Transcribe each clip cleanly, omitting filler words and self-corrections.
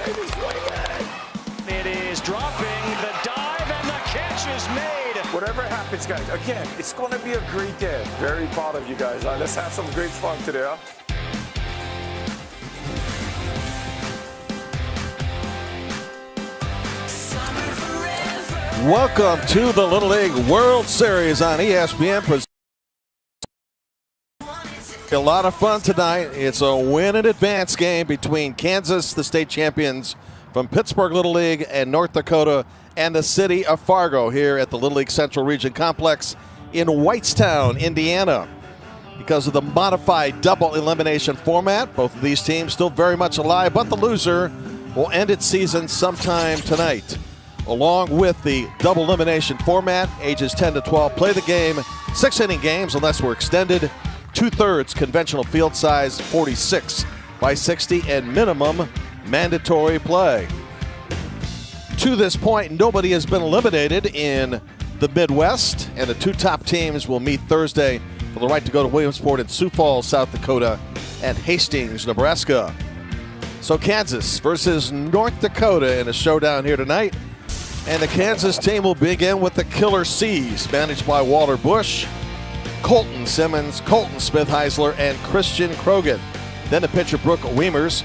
It is dropping, the dive, and the catch is made. Whatever happens, guys, again, it's going to be a great day. Very proud of you guys. Let's have some great fun today. Huh? Welcome to the Little League World Series on ESPN. A lot of fun tonight. It's a win in advance game between Kansas, the state champions from Pittsburg Little League, and North Dakota and the city of Fargo here at the Little League Central Region Complex in Whitestown, Indiana. Because of the modified double elimination format, both of these teams still very much alive, but the loser will end its season sometime tonight. Along with the double elimination format, ages 10 to 12 play the game, 6-inning games unless we're extended, 2/3 conventional field size, 46 by 60, and minimum mandatory play. To this point, nobody has been eliminated in the Midwest, and the two top teams will meet Thursday for the right to go to Williamsport and Sioux Falls, South Dakota, and Hastings, Nebraska. So Kansas versus North Dakota in a showdown here tonight. And the Kansas team will begin with the Killer C's, managed by Walter Bush, Colton Simmons, Colton Smith-Heisler, and Christian Krogan. Then the pitcher Brooke Weimers,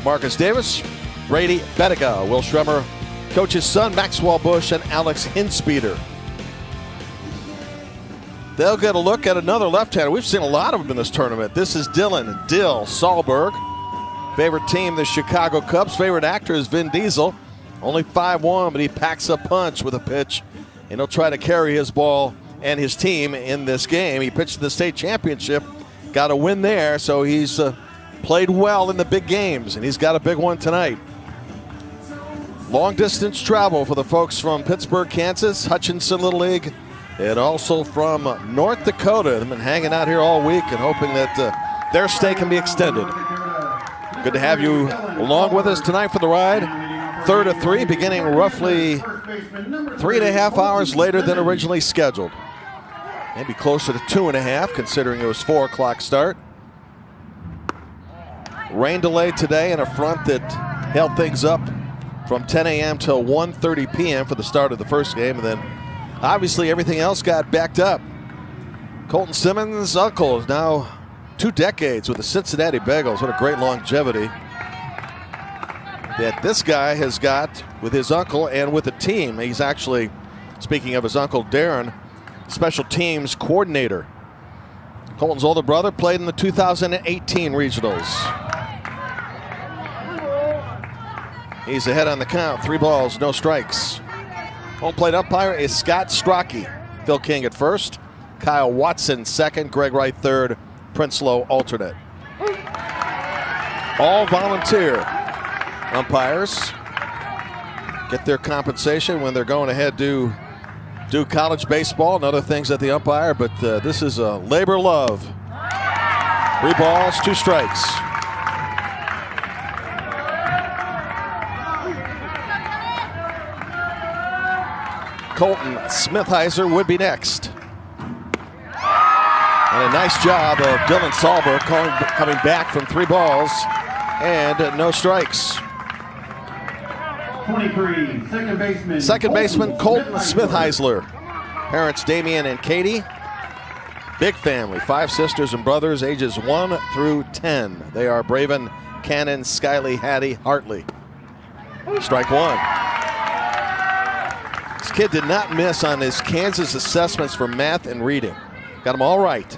Marcus Davis, Brady Bettiga, Will Schremer, coach's son Maxwell Bush, and Alex Hinspeeder. They'll get a look at another left-hander. We've seen a lot of them in this tournament. This is Dylan Dill Sahlberg. Favorite team, the Chicago Cubs. Favorite actor is Vin Diesel. Only 5'1", but he packs a punch with a pitch, and he'll try to carry his ball and his team in this game. He pitched the state championship, got a win there, so he's played well in the big games, and he's got a big one tonight. Long distance travel for the folks from Pittsburg, Kansas, Hutchinson Little League, and also from North Dakota. They've been hanging out here all week and hoping that their stay can be extended. Good to have you along with us tonight for the ride. 3rd of 3, beginning roughly 3.5 hours later than originally scheduled. Maybe closer to 2.5, considering it was 4 o'clock start. Rain delay today and a front that held things up from 10 a.m. till 1:30 p.m. for the start of the first game, and then obviously everything else got backed up. Colton Simmons' uncle is now 2 decades with the Cincinnati Bengals. What a great longevity that this guy has got with his uncle and with the team. He's actually, speaking of his uncle Darren, special teams coordinator. Colton's older brother played in the 2018 regionals. He's ahead on the count, 3 balls, no strikes. Home plate umpire is Scott Strachey. Phil King at first, Kyle Watson second, Greg Wright third, Prince Lowe alternate. All volunteer umpires get their compensation when they're going ahead to do college baseball and other things at the umpire, but this is a labor of love. 3 balls, 2 strikes. Colton Smith-Heisler would be next. And a nice job of Dylan Sahlberg coming back from 3 balls and no strikes. 23, second baseman Colton Smith-Heisler. Parents Damian and Katie. Big family, 5 sisters and brothers, ages 1 through 10. They are Braven, Cannon, Skyley, Hattie, Hartley. Strike 1. This kid did not miss on his Kansas assessments for math and reading. Got them all right.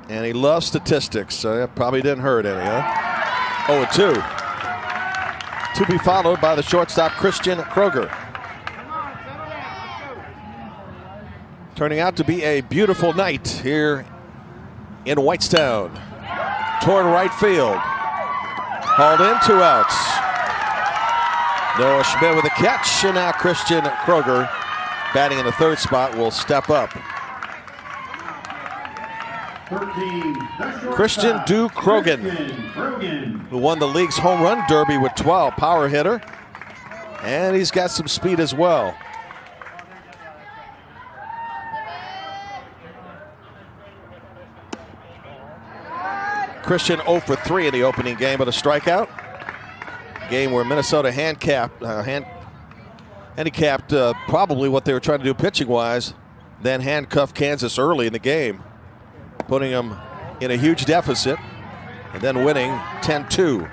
And he loves statistics, so that probably didn't hurt any, huh? 0-2. To be followed by the shortstop, Christian Kroger. Turning out to be a beautiful night here in Whitestown. Toward right field. Hauled in, 2 outs. Noah Schmidt with a catch, and now Christian Kroger, batting in the 3rd spot, will step up. 13, Christian Duke Krogan, who won the league's home run derby with 12, power hitter, and he's got some speed as well. Christian 0 for 3 in the opening game, but a strikeout. Game where Minnesota handicapped probably what they were trying to do pitching-wise, then handcuffed Kansas early in the game, putting them in a huge deficit, and then winning 10-2.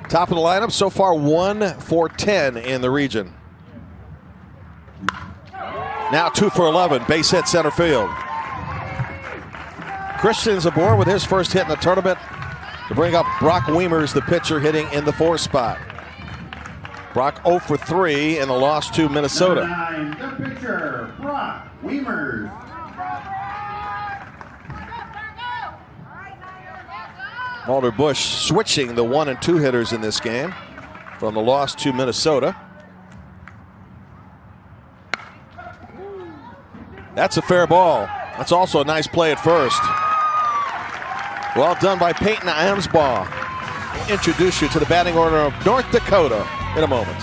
Top of the lineup so far, 1 for 10 in the region. Now 2 for 11, base hit center field. Christian's aboard with his first hit in the tournament to bring up Brock Wiemers, the pitcher, hitting in the 4th spot. Brock 0 for 3 in the loss to Minnesota. Number 9, the pitcher, Brock Wiemers. Walter Bush switching the 1 and 2 hitters in this game from the loss to Minnesota. That's a fair ball. That's also a nice play at first. Well done by Peyton Amsbaugh. We'll introduce you to the batting order of North Dakota in a moment.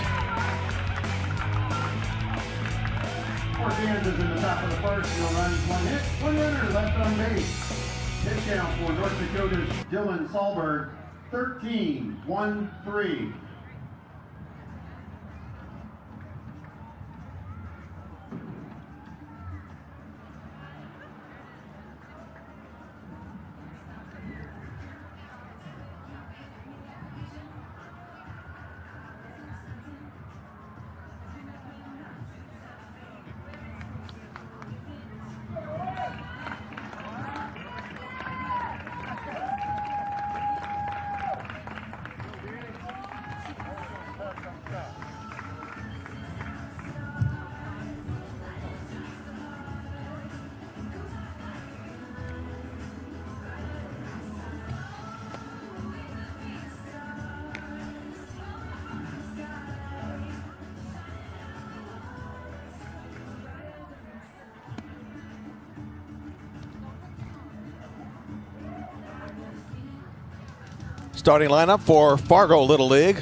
For Kansas in the top of the first, no runs, 1 hit, 1 runner left on base. Pitch count for North Dakota's Dylan Sahlberg, 13-1-3. Starting lineup for Fargo Little League.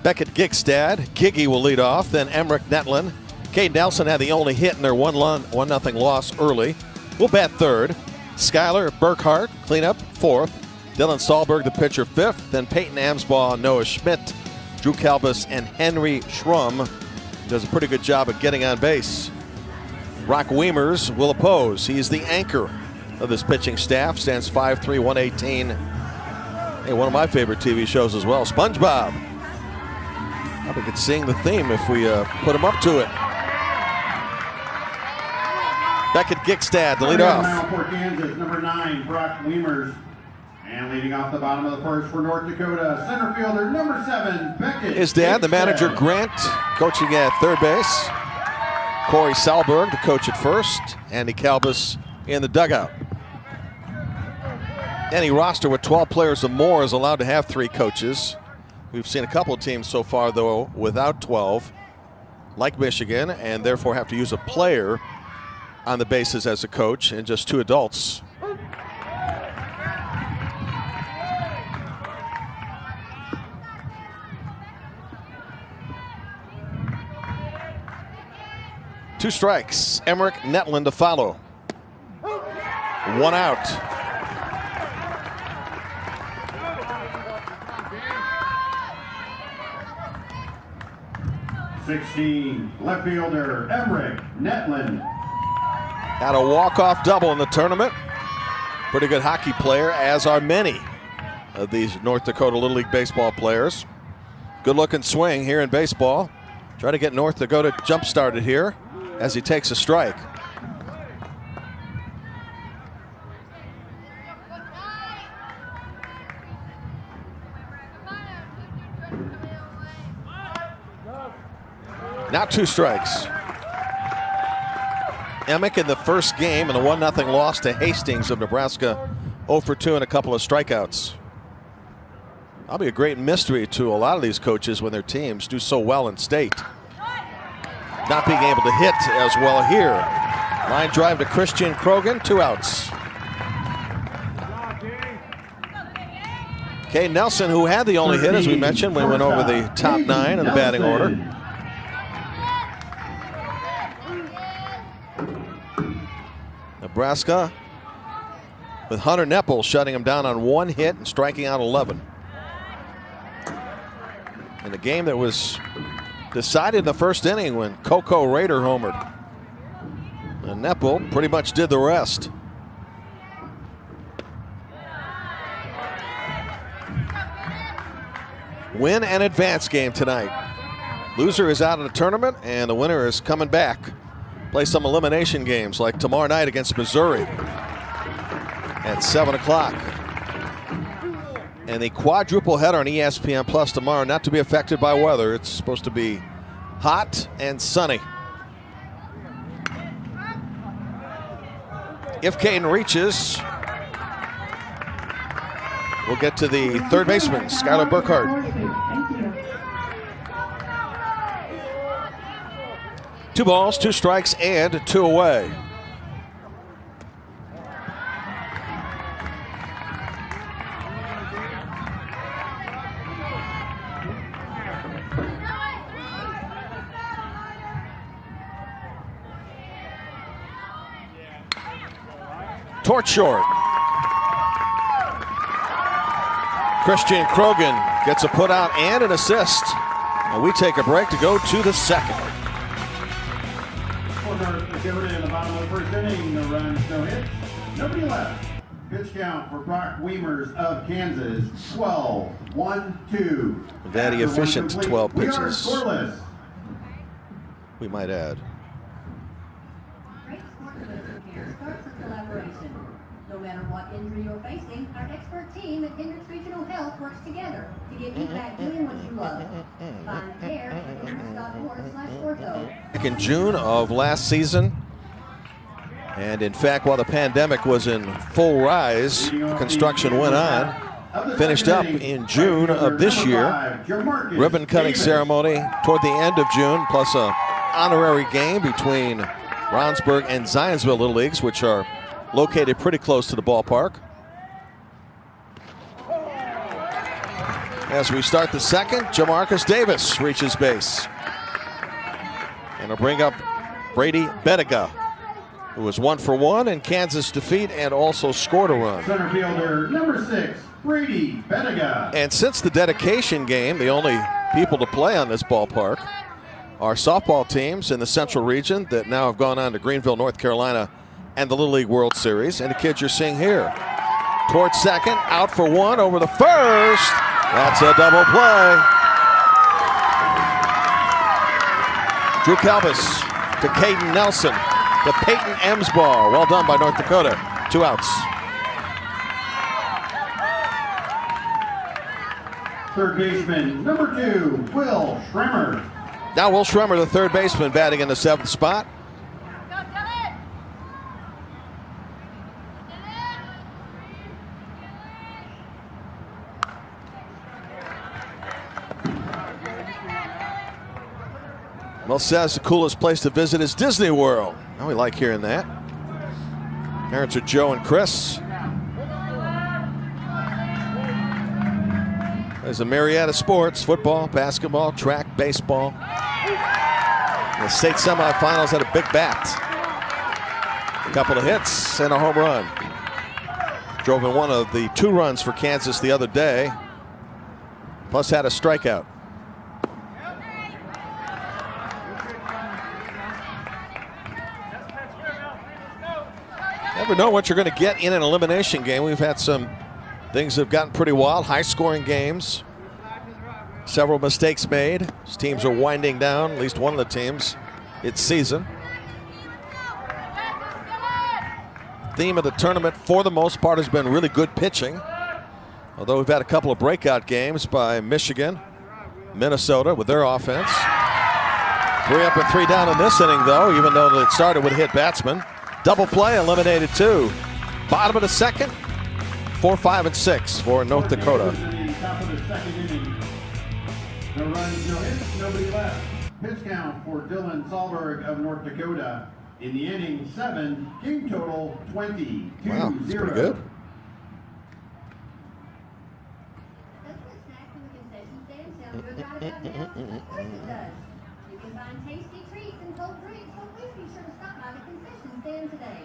Beckett Gigstad. Giggy will lead off. Then Emmerich Netlin. Cade Nelson had the only hit in their 1-0 loss early. Will bat 3rd. Skylar Burkhart clean up 4th. Dylan Sahlberg, the pitcher, 5th. Then Peyton Amsbaugh, Noah Schmidt, Drew Kalbus, and Henry Schrum. Does a pretty good job of getting on base. Brock Wiemers will oppose. He's the anchor of this pitching staff. Stands 5'3", 118. Hey, one of my favorite TV shows as well, SpongeBob. Probably could sing the theme if we put him up to it. Beckett Gigstad to lead off. Now for Kansas, number 9, Brock Wiemers. And leading off the bottom of the first for North Dakota, center fielder, number 7, Beckett. His dad, the manager, Grant, coaching at 3rd base. Corey Salberg, the coach at 1st. Andy Kalbus in the dugout. Any roster with 12 players or more is allowed to have 3 coaches. We've seen a couple of teams so far, though, without 12, like Michigan, and therefore have to use a player on the bases as a coach and just 2 adults. Two strikes. Emmerich Netlin to follow. 1 out. 16, left fielder, Emmerich Netlin. Had a walk-off double in the tournament. Pretty good hockey player, as are many of these North Dakota Little League baseball players. Good-looking swing here in baseball. Try to get North Dakota jump-started here as he takes a strike. Now 2 strikes. Emick in the first game in a 1-0 loss to Hastings of Nebraska, 0 for 2 and a couple of strikeouts. That'll be a great mystery to a lot of these coaches when their teams do so well in state. Not being able to hit as well here. Line drive to Christian Krogan, 2 outs. Cade Nelson, who had the only hit, as we mentioned, when we went over the top 9 in the batting order. Nebraska with Hunter Nepple shutting him down on 1 hit and striking out 11. In a game that was decided in the first inning when Coco Raider homered. And Nepple pretty much did the rest. Win and advance game tonight. Loser is out of the tournament, and the winner is coming back. Play some elimination games like tomorrow night against Missouri at 7 o'clock. And the quadruple header on ESPN Plus tomorrow, not to be affected by weather. It's supposed to be hot and sunny. If Caden reaches, we'll get to the third baseman, Skylar Burkhart. 2 balls, 2 strikes, and 2 away. Torch short. Christian Krogan gets a put out and an assist. And we take a break to go to the second. For North Dakota in the bottom of the first inning, no runs, no hits, nobody left. Pitch count for Brock Weimers of Kansas, 12, 1-2. Very efficient 12 We are pitches, scoreless. we might add. Great sportsmanship here starts with collaboration. No matter what injury you're facing, our expert team at Hendricks Regional Health works together to get you back doing what you love. Find care at hendricks.org/ortho. Back in June of last season, and in fact, while the pandemic was in full rise, construction went on. Finished up in June of this year. Ribbon cutting ceremony toward the end of June, plus a honorary game between Brownsburg and Zionsville Little Leagues, which are located pretty close to the ballpark. As we start the second, Jamarcus Davis reaches base. And will bring up Brady Bettiga, who was 1 for 1 in Kansas defeat and also scored a run. Center fielder, number 6, Brady Bettiga. And since the dedication game, the only people to play on this ballpark are softball teams in the Central Region that now have gone on to Greenville, North Carolina, and the Little League World Series. And the kids you're seeing here. Towards second, out for 1 over the first. That's a double play. Drew Calvis to Caden Nelson to Peyton Emsbaugh. Well done by North Dakota. 2 outs. Third baseman, number 2, Will Schremer. Now Will Schremer, the third baseman, batting in the 7th spot. Well, says the coolest place to visit is Disney World. Now we like hearing that. Parents are Joe and Chris. There's a myriad of sports: football, basketball, track, baseball. The state semifinals had a big bat. A couple of hits and a home run. Drove in one of the 2 runs for Kansas the other day. Plus had a strikeout. Never know what you're going to get in an elimination game. We've had some things that have gotten pretty wild, high-scoring games. Several mistakes made. These teams are winding down, at least one of the teams, its season. Theme of the tournament, for the most part, has been really good pitching. Although we've had a couple of breakout games by Michigan, Minnesota with their offense. 3 up and 3 down in this inning, though, even though it started with a hit batsman. Double play, eliminated 2. Bottom of the second, 4, 5, and 6 for North Dakota. Top of the second inning. No runs, no hits, nobody left. Pitch count for Dylan Sahlberg of North Dakota. In the inning, 7, game total 20. Wow, that's pretty good. Doesn't a snack from the concession stand sound good right about now? Of course it does. You can find tasty treats and cold drinks, so please be sure to stop by the concession stand today.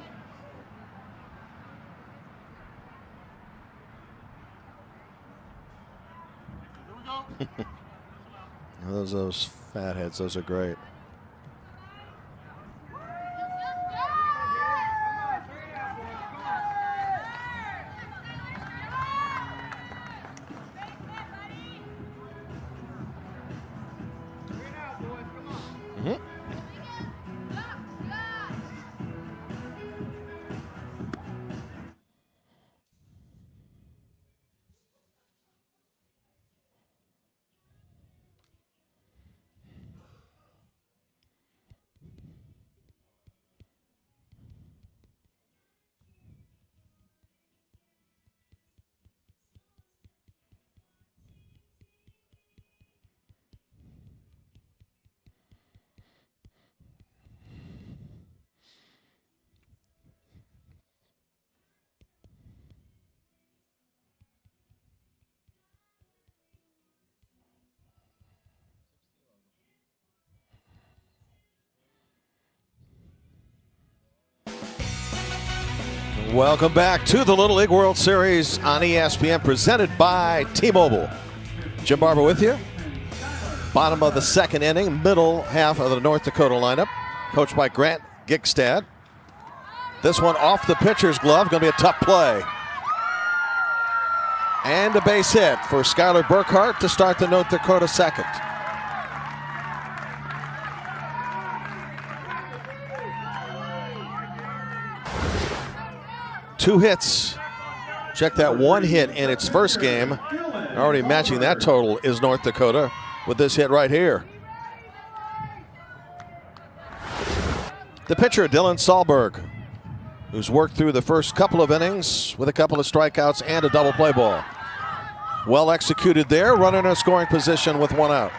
Those fatheads, those are great. Welcome back to the Little League World Series on ESPN, presented by T-Mobile. Jim Barber with you. Bottom of the second inning, middle half of the North Dakota lineup, coached by Grant Gigstad. This one off the pitcher's glove, going to be a tough play. And a base hit for Skylar Burkhart to start the North Dakota second. Two hits. Check that, one hit in its first game. Already matching that total is North Dakota with this hit right here. The pitcher, Dylan Sahlberg, who's worked through the first couple of innings with a couple of strikeouts and a double play ball. Well executed there, runner in a scoring position with one out.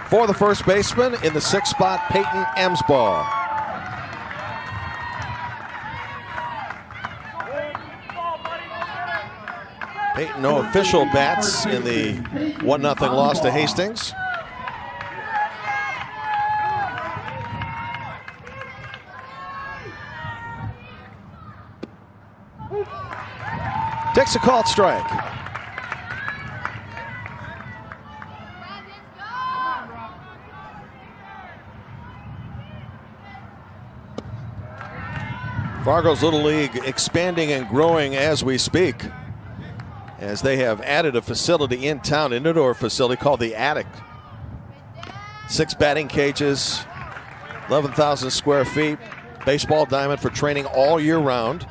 For the first baseman in the sixth spot, Peyton Emsbaugh. Peyton, no official bats in the 1-0 loss to Hastings. Takes a called strike. Fargo's Little League expanding and growing as we speak, as they have added a facility in town, an indoor facility called the Attic. 6 batting cages, 11,000 square feet, baseball diamond for training all year round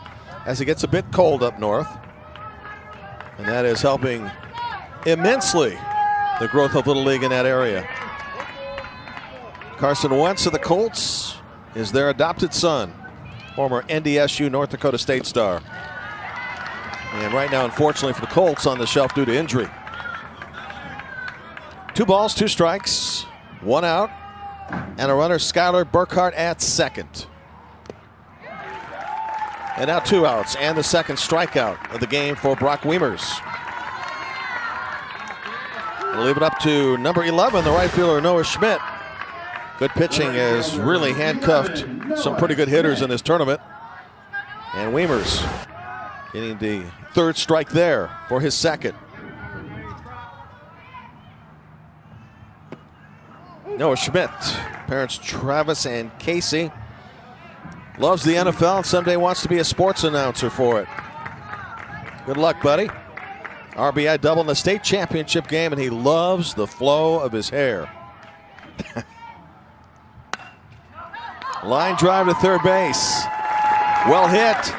as it gets a bit cold up north. And that is helping immensely the growth of Little League in that area. Carson Wentz of the Colts is their adopted son, former NDSU North Dakota State star. And right now, unfortunately for the Colts, on the shelf due to injury. 2 balls, 2 strikes, 1 out, and a runner, Skylar Burkhart, at second. And now 2 outs and the second strikeout of the game for Brock Wiemers. We'll leave it up to number 11, the right fielder, Noah Schmidt. Good pitching has really handcuffed some pretty good hitters in this tournament. And Wiemers getting the 3rd strike there for his second. Noah Schmidt, parents Travis and Casey. Loves the NFL and someday wants to be a sports announcer for it. Good luck, buddy. RBI double in the state championship game, and he loves the flow of his hair. Line drive to third base. Well hit,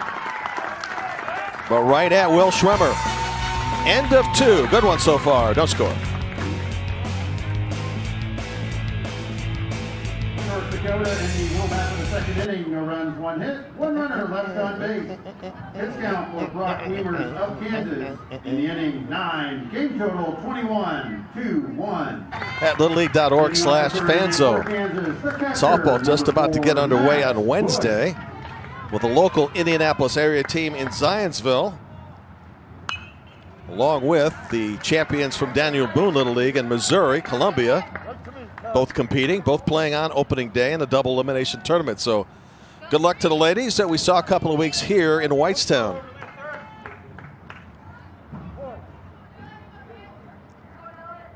but right at Will Schwimmer. End of 2. Good one so far. Don't score. North Dakota in the home half of the second inning. No runs, 1 hit, 1 runner left on base. Pitch count for Brock Wiemers of Kansas. In the inning, 9. Game total 21-1. At littleleague.org/fanzone. Softball just about to get underway on Wednesday with a local Indianapolis area team in Zionsville, along with the champions from Daniel Boone Little League in Missouri, Columbia, both competing, both playing on opening day in the double elimination tournament. So good luck to the ladies that we saw a couple of weeks here in Whitestown.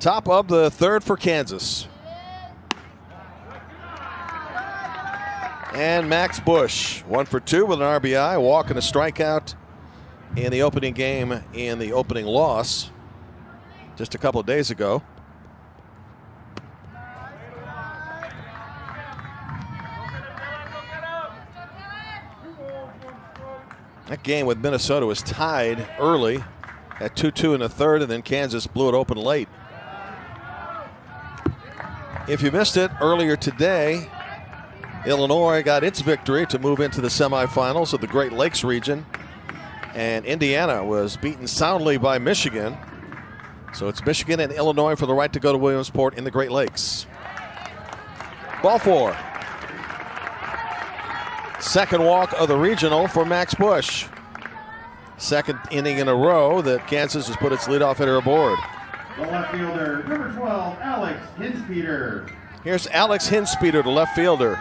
Top of the third for Kansas. And Max Bush, 1 for 2 with an RBI, walk and a strikeout in the opening game in the opening loss just a couple of days ago. That game with Minnesota was tied early at 2-2 in the third, and then Kansas blew it open late. If you missed it earlier today, Illinois got its victory to move into the semifinals of the Great Lakes region, and Indiana was beaten soundly by Michigan. So it's Michigan and Illinois for the right to go to Williamsport in the Great Lakes. Ball 4. Second walk of the regional for Max Bush. Second inning in a row that Kansas has put its leadoff hitter aboard. The left fielder, number 12, Alex Hinspeeder. Here's Alex Hinspeeder, the left fielder.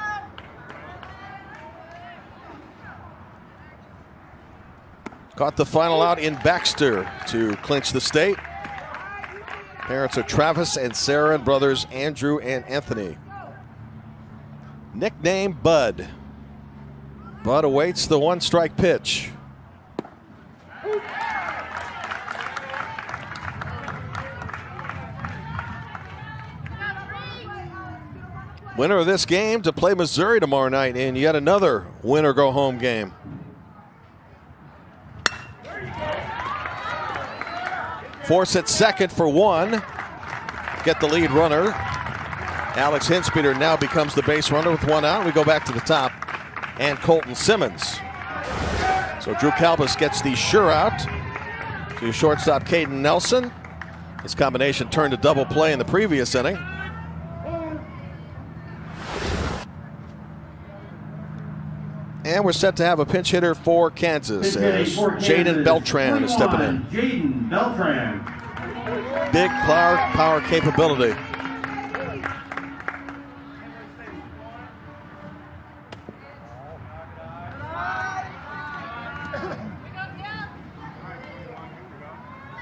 Caught the final out in Baxter to clinch the state. Parents are Travis and Sarah, and brothers Andrew and Anthony. Nickname Bud. Bud awaits the 1-strike pitch. Winner of this game to play Missouri tomorrow night in yet another win-or-go-home game. Force at second for 1. Get the lead runner. Alex Hinspeeder now becomes the base runner with 1 out. We go back to the top. And Colton Simmons. So Drew Kalbus gets the sure out to shortstop Caden Nelson. This combination turned a double play in the previous inning. And we're set to have a pinch hitter for Kansas as Jaden Beltran is stepping in. Jaden Beltran. Big power capability.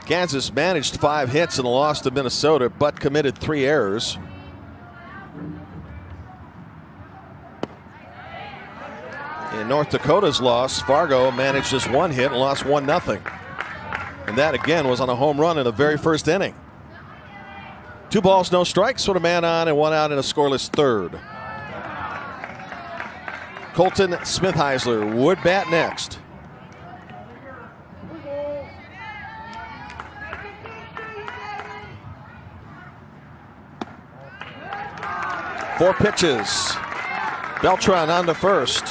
Kansas managed 5 hits in a loss to Minnesota, but committed 3 errors. In North Dakota's loss, Fargo managed just 1 hit and lost 1-0. And that again was on a home run in the very first inning. 2 balls, no strikes with a man on and 1 out in a scoreless third. Colton Smithheisler would bat next. Four pitches. Beltran on to first.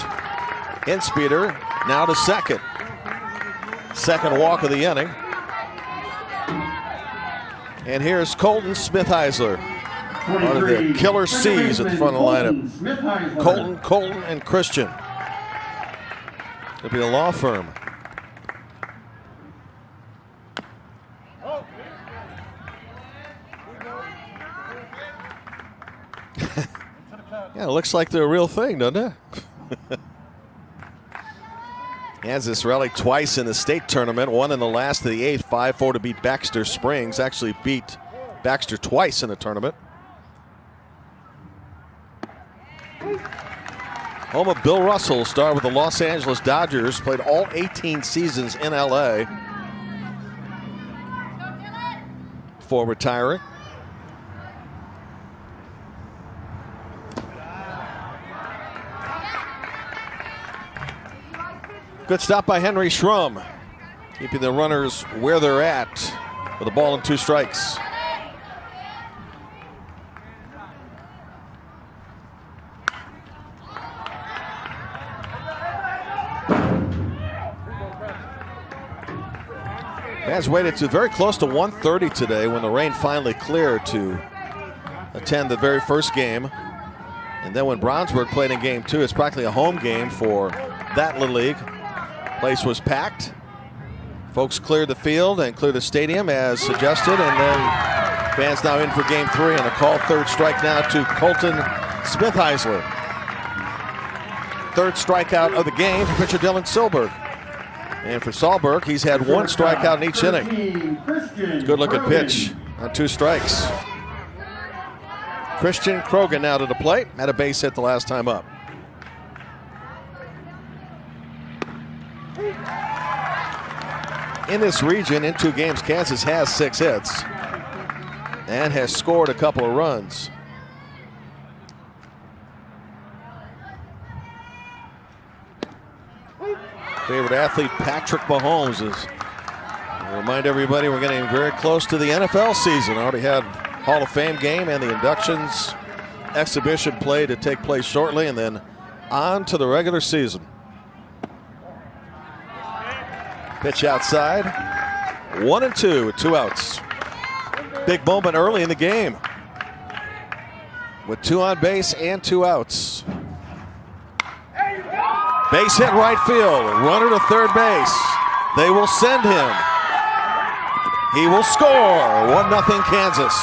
Hinspeeder now to second. Second walk of the inning. And here's Colton Smithheisler. One of the killer C's at the front of the lineup. Colton, and Christian. It'll be a law firm. Yeah, it looks like they're a real thing, doesn't it? Kansas rallied twice in the state tournament, one in the last of the 8th, 5-4 to beat Baxter Springs. Actually beat Baxter twice in the tournament. Home of Bill Russell, star with the Los Angeles Dodgers, played all 18 seasons in LA before retiring. Good stop by Henry Schrum, keeping the runners where they're at with a ball and 2 strikes. Fans waited to very close to 1:30 today when the rain finally cleared to attend the very first game. And then when Brownsburg played in game 2, it's practically a home game for that Little League. Place was packed. Folks cleared the field and cleared the stadium as suggested, and then fans now in for game 3 and a called 3rd strike now to Colton Smithheisler. 3rd strikeout of the game for pitcher Dylan Silberg. And for Sahlberg, he's had 1 strikeout in each inning. Good looking pitch On 2 strikes. Christian Krogan now to the plate. Had a base hit the last time up. In this region, in 2 games, Kansas has 6 hits and has scored a couple of runs. Favorite athlete Patrick Mahomes is. I'll remind everybody we're getting very close to the NFL season. Already had Hall of Fame game and the inductions exhibition play to take place shortly, and then on to the regular season. Pitch outside. 1-2 with 2 outs. Big moment early in the game with 2 on base and 2 outs. Base hit right field. Runner to third base. They will send him. He will score. 1-0 Kansas.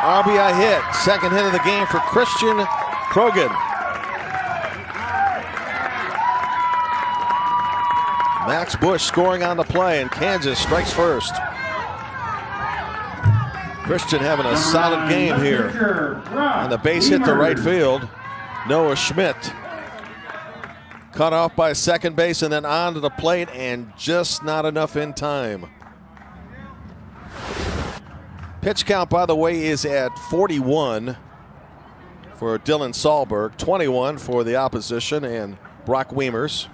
RBI hit. Second hit of the game for Christian Krogan. Max Bush scoring on the play, and Kansas strikes first. Christian having a solid game here. And the base hit to right field. Noah Schmidt cut off by second base and then on to the plate, and just not enough in time. Pitch count, by the way, is at 41 for Dylan Sahlberg, 21 for the opposition and Brock Weimers.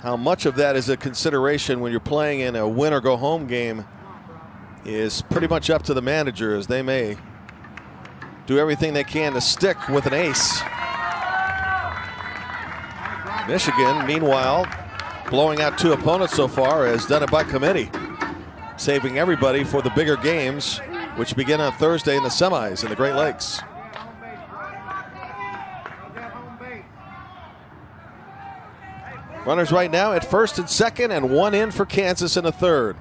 How much of that is a consideration when you're playing in a win or go home game is pretty much up to the manager, as they may do everything they can to stick with an ace. Michigan, meanwhile, blowing out 2 opponents so far, has done it by committee, saving everybody for the bigger games, which begin on Thursday in the semis in the Great Lakes. Runners right now at first and second, and 1 in for Kansas in the third.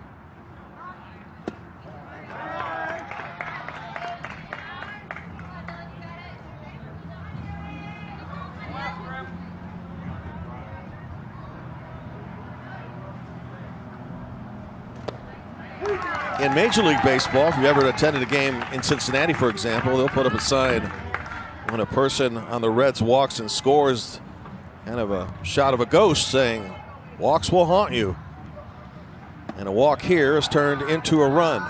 In Major League Baseball, if you ever attended a game in Cincinnati, for example, they'll put up a sign when a person on the Reds walks and scores, kind of a shot of a ghost saying, "Walks will haunt you." And a walk here is turned into a run.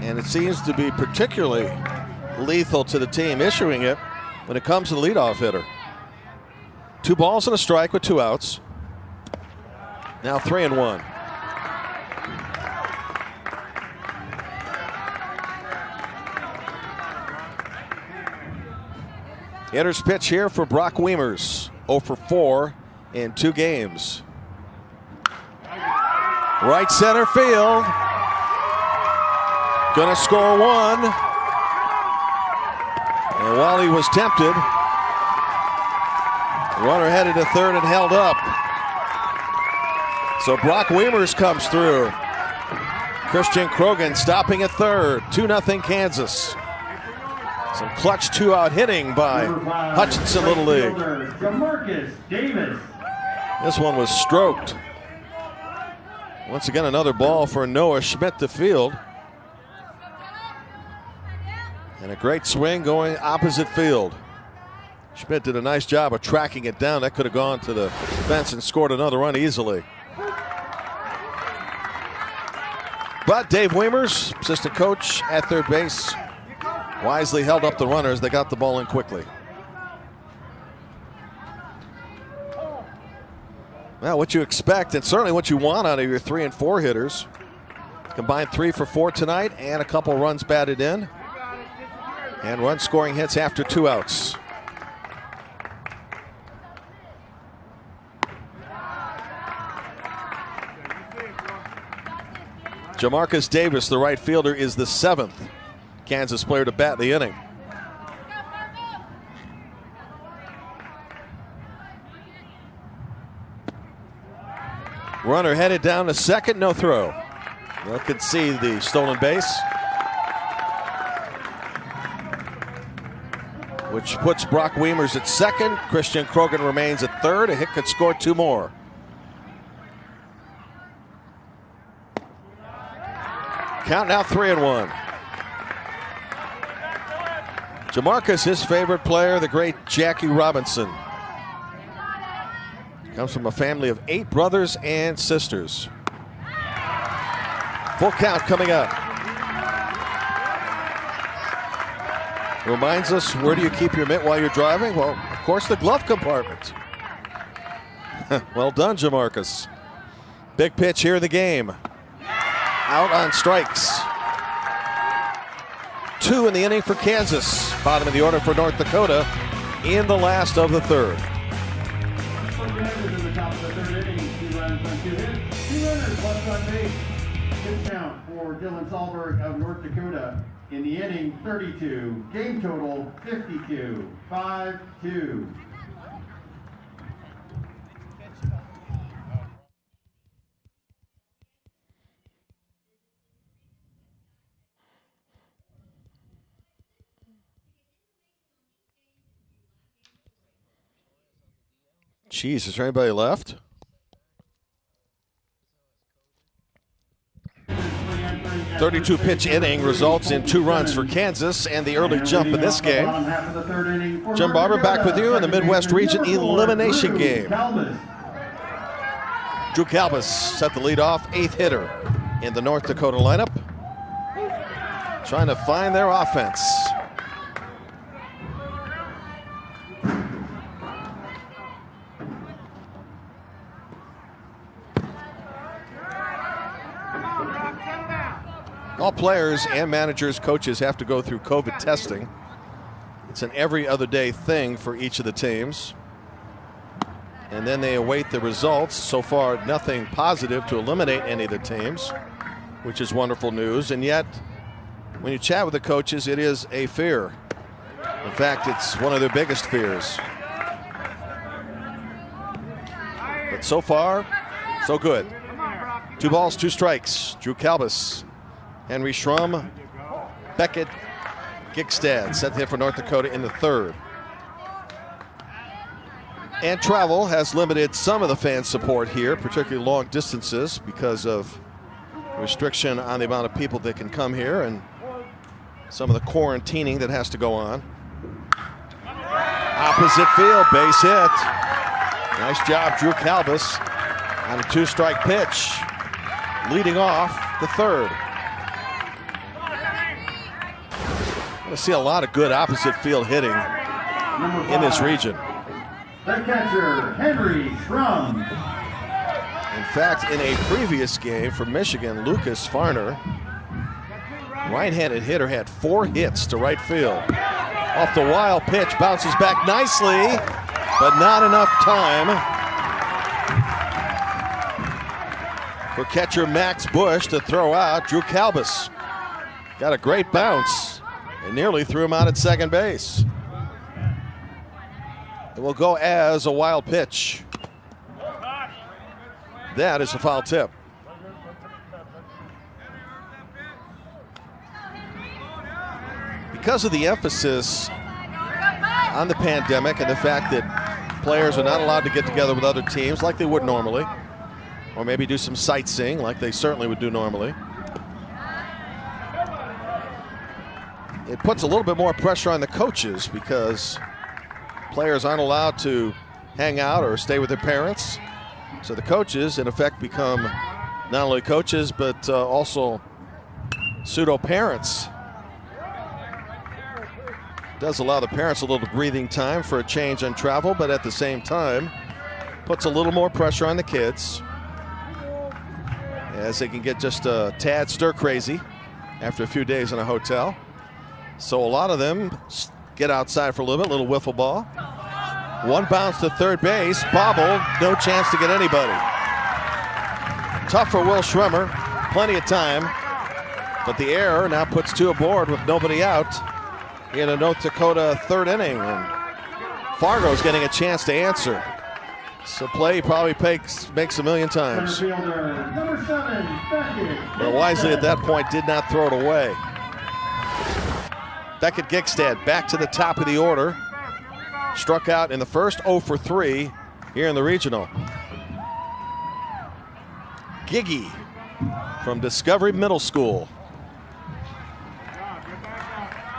And it seems to be particularly lethal to the team issuing it when it comes to the leadoff hitter. 2 balls and a strike with 2 outs. Now 3-1. Hitter's pitch here for Brock Weimers. 0 for 4 in 2 games. Right center field. Gonna score 1. And while he was tempted, runner headed to third and held up. So Brock Weimers comes through. Christian Krogan stopping at third. 2-0 Kansas. Some clutch 2-out hitting by Hutchinson Little League. This one was stroked. Once again, another ball for Noah Schmidt to field. And a great swing going opposite field. Schmidt did a nice job of tracking it down. That could have gone to the fence and scored another run easily. But Dave Weimers, assistant coach at third base, wisely held up the runners. They got the ball in quickly. Well, what you expect, and certainly what you want out of your 3 and 4 hitters. Combined 3 for 4 tonight, and a couple runs batted in. And run scoring hits after 2 outs. Jamarcus Davis, the right fielder, is the 7th Kansas player to bat the inning. Runner headed down to second, no throw. They'll concede the stolen base. which puts Brock Weimers at second. Christian Krogan remains at third. A hit could score 2 more. Count now 3-1. Jamarcus, his favorite player, the great Jackie Robinson. Comes from a family of 8 brothers and sisters. Full count coming up. Reminds us, where do you keep your mitt while you're driving? Well, of course, the glove compartment. Well done, Jamarcus. Big pitch here in the game. Out on strikes. 2 in the inning for Kansas. Bottom of the order for North Dakota in the last of the third. In the top of the third inning, 2 runs on 2 hits, 2 runners left on base. Pitch count for Dylan Sahlberg of North Dakota in the inning, 32. Game total, 52. 5-2. Jeez, is there anybody left? .32 pitch inning results in 2 runs for Kansas and the early jump in this game. Jim Barber back with you in the Midwest Region elimination game. Drew Calbus set the lead off, 8th hitter in the North Dakota lineup. Trying to find their offense. All players and managers, coaches have to go through COVID testing. It's an every other day thing for each of the teams. And then they await the results. So far, nothing positive to eliminate any of the teams, which is wonderful news. And yet, when you chat with the coaches, it is a fear. In fact, it's one of their biggest fears. But so far, so good. 2 balls, 2 strikes. Drew Calbus, Henry Schrum, Beckett, Gigstad set the hit for North Dakota in the third. And travel has limited some of the fan support here, particularly long distances, because of restriction on the amount of people that can come here and some of the quarantining that has to go on. Opposite field, base hit. Nice job, Drew Calbus, on a 2-strike pitch, leading off the third. We'll see a lot of good opposite field hitting in this region. The catcher, Henry Schrum. In fact, in a previous game for Michigan, Lucas Farner, right-handed hitter, had 4 hits to right field. Off the wild pitch, bounces back nicely, but not enough time for catcher Max Bush to throw out Drew Calbus. Got a great bounce and nearly threw him out at second base. It will go as a wild pitch. That is a foul tip. Because of the emphasis on the pandemic and the fact that players are not allowed to get together with other teams like they would normally, or maybe do some sightseeing like they certainly would do normally, it puts a little bit more pressure on the coaches because players aren't allowed to hang out or stay with their parents. So the coaches, in effect, become not only coaches, but also pseudo-parents. Does allow the parents a little breathing time for a change in travel, but at the same time, puts a little more pressure on the kids as they can get just a tad stir-crazy after a few days in a hotel. So a lot of them get outside for a little bit, little wiffle ball. 1 bounce to third base, bobbled, no chance to get anybody. Tough for Will Schremer, plenty of time, but the error now puts 2 aboard with nobody out in a North Dakota third inning, and Fargo's getting a chance to answer. So play he probably makes a million times. Fielder, number 7, Beckett. But wisely at that point did not throw it away. Beckett Gigstad back to the top of the order. Struck out in the first, 0 for 3 here in the regional. Giggy from Discovery Middle School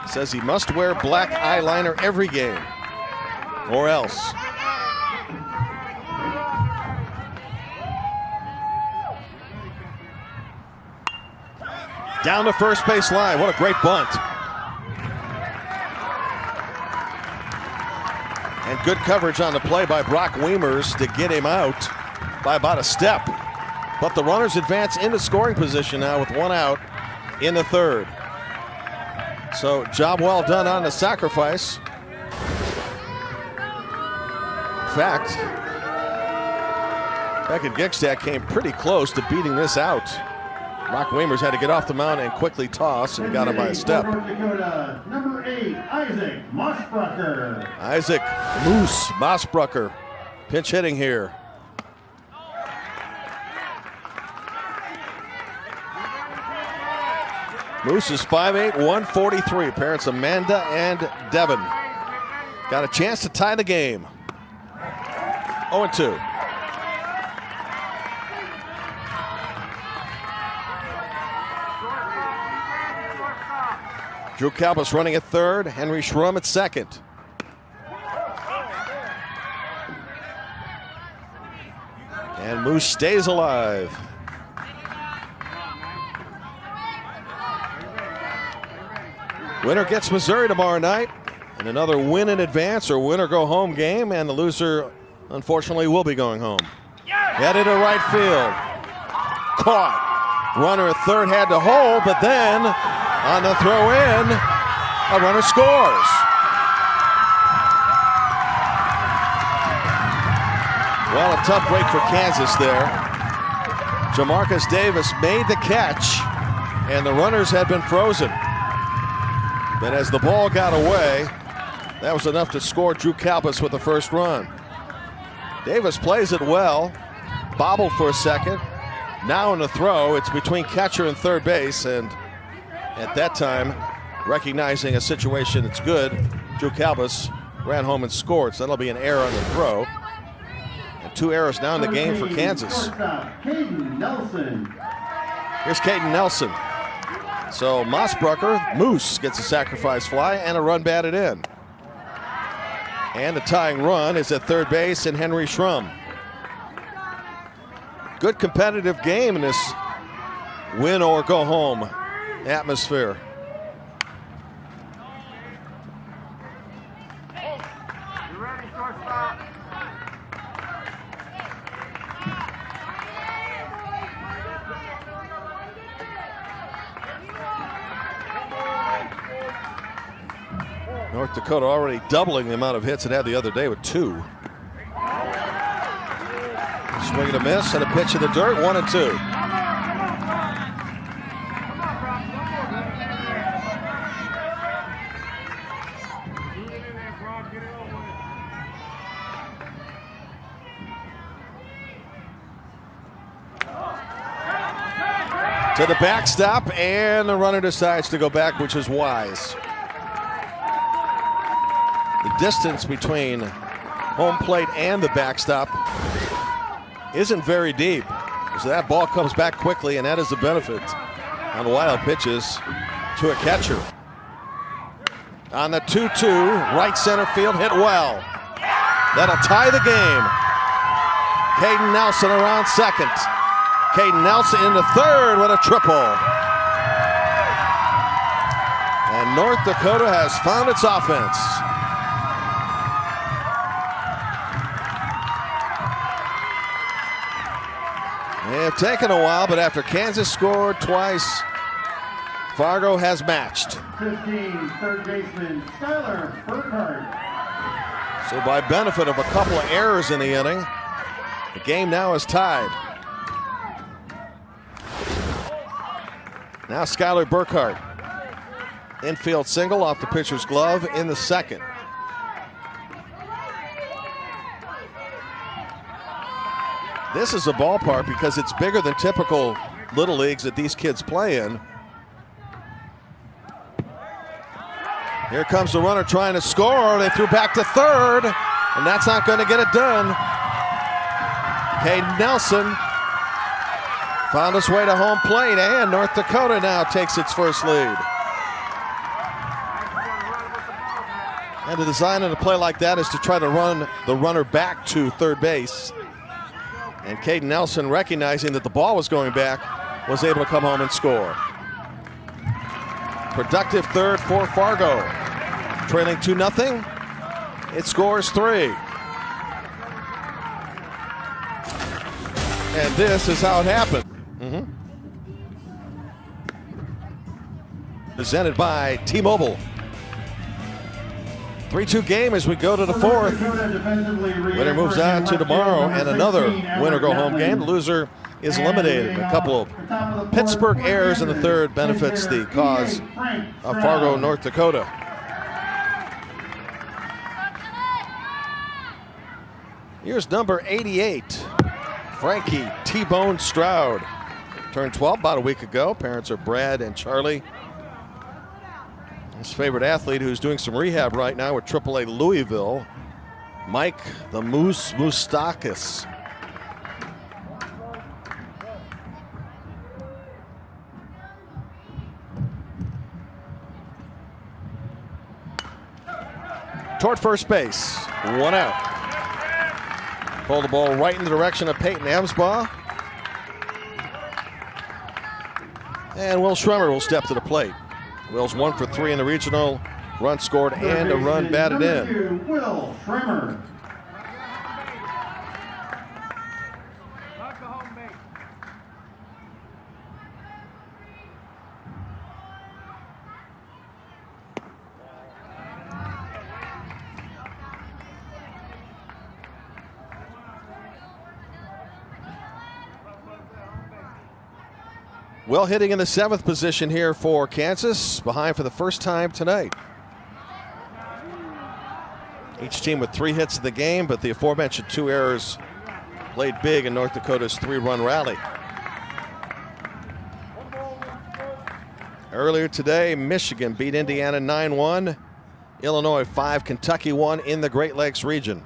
says he must wear black eyeliner every game or else. Down the first base line. What a great bunt. And good coverage on the play by Brock Weimers to get him out by about a step. But the runners advance into scoring position now with 1 out in the 3rd. So job well done on the sacrifice. In fact, Beckett Gigstad came pretty close to beating this out. Brock Weimers had to get off the mound and quickly toss and got him by a step. North Dakota, number 8, Isaac Mossbrucker. Isaac Moose Mossbrucker pinch hitting here. Moose is 5'8", 143. Parents Amanda and Devin got a chance to tie the game. 0-2. Drew Kalbus running at 3rd, Henry Schrum at 2nd. And Moose stays alive. Winner gets Missouri tomorrow night, and another win in advance or win or go home game, and the loser, unfortunately, will be going home. Headed to right field. Caught. Runner at 3rd had to hold, but then on the throw in, a runner scores. Well, a tough break for Kansas there. Jamarcus Davis made the catch, and the runners had been frozen. But as the ball got away, that was enough to score Drew Kalbus with the first run. Davis plays it well, bobbled for a second. Now in the throw, it's between catcher and 3rd base, and at that time, recognizing a situation that's good, Drew Kalbus ran home and scored, so that'll be an error on the throw. And 2 errors now in the game for Kansas. Caden Nelson. Here's Caden Nelson. So Mossbrucker, Moose gets a sacrifice fly and a run batted in. And the tying run is at 3rd base and Henry Schrum. Good competitive game in this win or go home atmosphere. North Dakota already doubling the amount of hits it had the other day with 2. Swing and a miss and a pitch in the dirt, 1-2. To the backstop, and the runner decides to go back, which is wise. The distance between home plate and the backstop isn't very deep. So that ball comes back quickly, and that is the benefit on wild pitches to a catcher. On the 2-2, right center field, hit well. That'll tie the game. Caden Nelson around 2nd. Caden Nelson into 3rd with a triple. And North Dakota has found its offense. They have taken a while, but after Kansas scored twice, Fargo has matched. 15, 3rd baseman Skylar Burkhart. So by benefit of a couple of errors in the inning, the game now is tied. Now Skylar Burkhart. Infield single off the pitcher's glove in the 2nd. This is a ballpark because it's bigger than typical little leagues that these kids play in. Here comes the runner trying to score. They threw back to third, and that's not going to get it done. Caden Nelson found his way to home plate, and North Dakota now takes its first lead. And the design of a play like that is to try to run the runner back to third base. And Caden Nelson, recognizing that the ball was going back, was able to come home and score. Productive third for Fargo. Trailing 2-0. It scores 3. And this is how it happened. Presented by T-Mobile. 3-2 game as we go to the fourth. Winner moves on to tomorrow and another winner go home game. The loser is eliminated. A couple of Pittsburg errors in the third benefits the cause of Fargo, North Dakota. Here's number 88, Frankie T-Bone Stroud. Turned 12 about a week ago. Parents are Brad and Charlie. His favorite athlete, who's doing some rehab right now with AAA Louisville, Mike the Moose Moustakis. Toward first base, 1 out. Pull the ball right in the direction of Peyton Amsbaugh. And Will Schremer will step to the plate. Will's 1 for 3 in the regional. Run scored and a run batted in. Will Schremer. Will hitting in the 7th position here for Kansas, behind for the first time tonight. Each team with 3 hits in the game, but the aforementioned 2 errors played big in North Dakota's 3-run rally. Earlier today, Michigan beat Indiana 9-1. Illinois 5, Kentucky 1 in the Great Lakes region.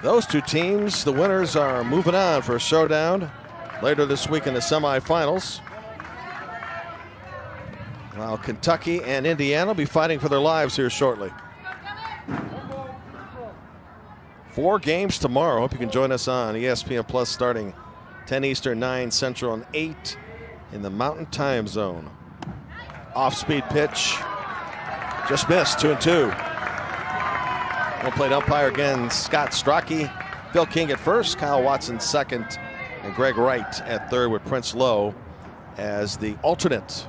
Those 2 teams, the winners, are moving on for a showdown later this week in the semifinals. While Kentucky and Indiana will be fighting for their lives here shortly. 4 games tomorrow. Hope you can join us on ESPN Plus starting 10 Eastern, 9 Central, and 8 in the Mountain Time Zone. Off-speed pitch. Just missed, 2-2. Home plate umpire again, Scott Strachey. Phil King at first, Kyle Watson second, and Greg Wright at third with Prince Lowe as the alternate.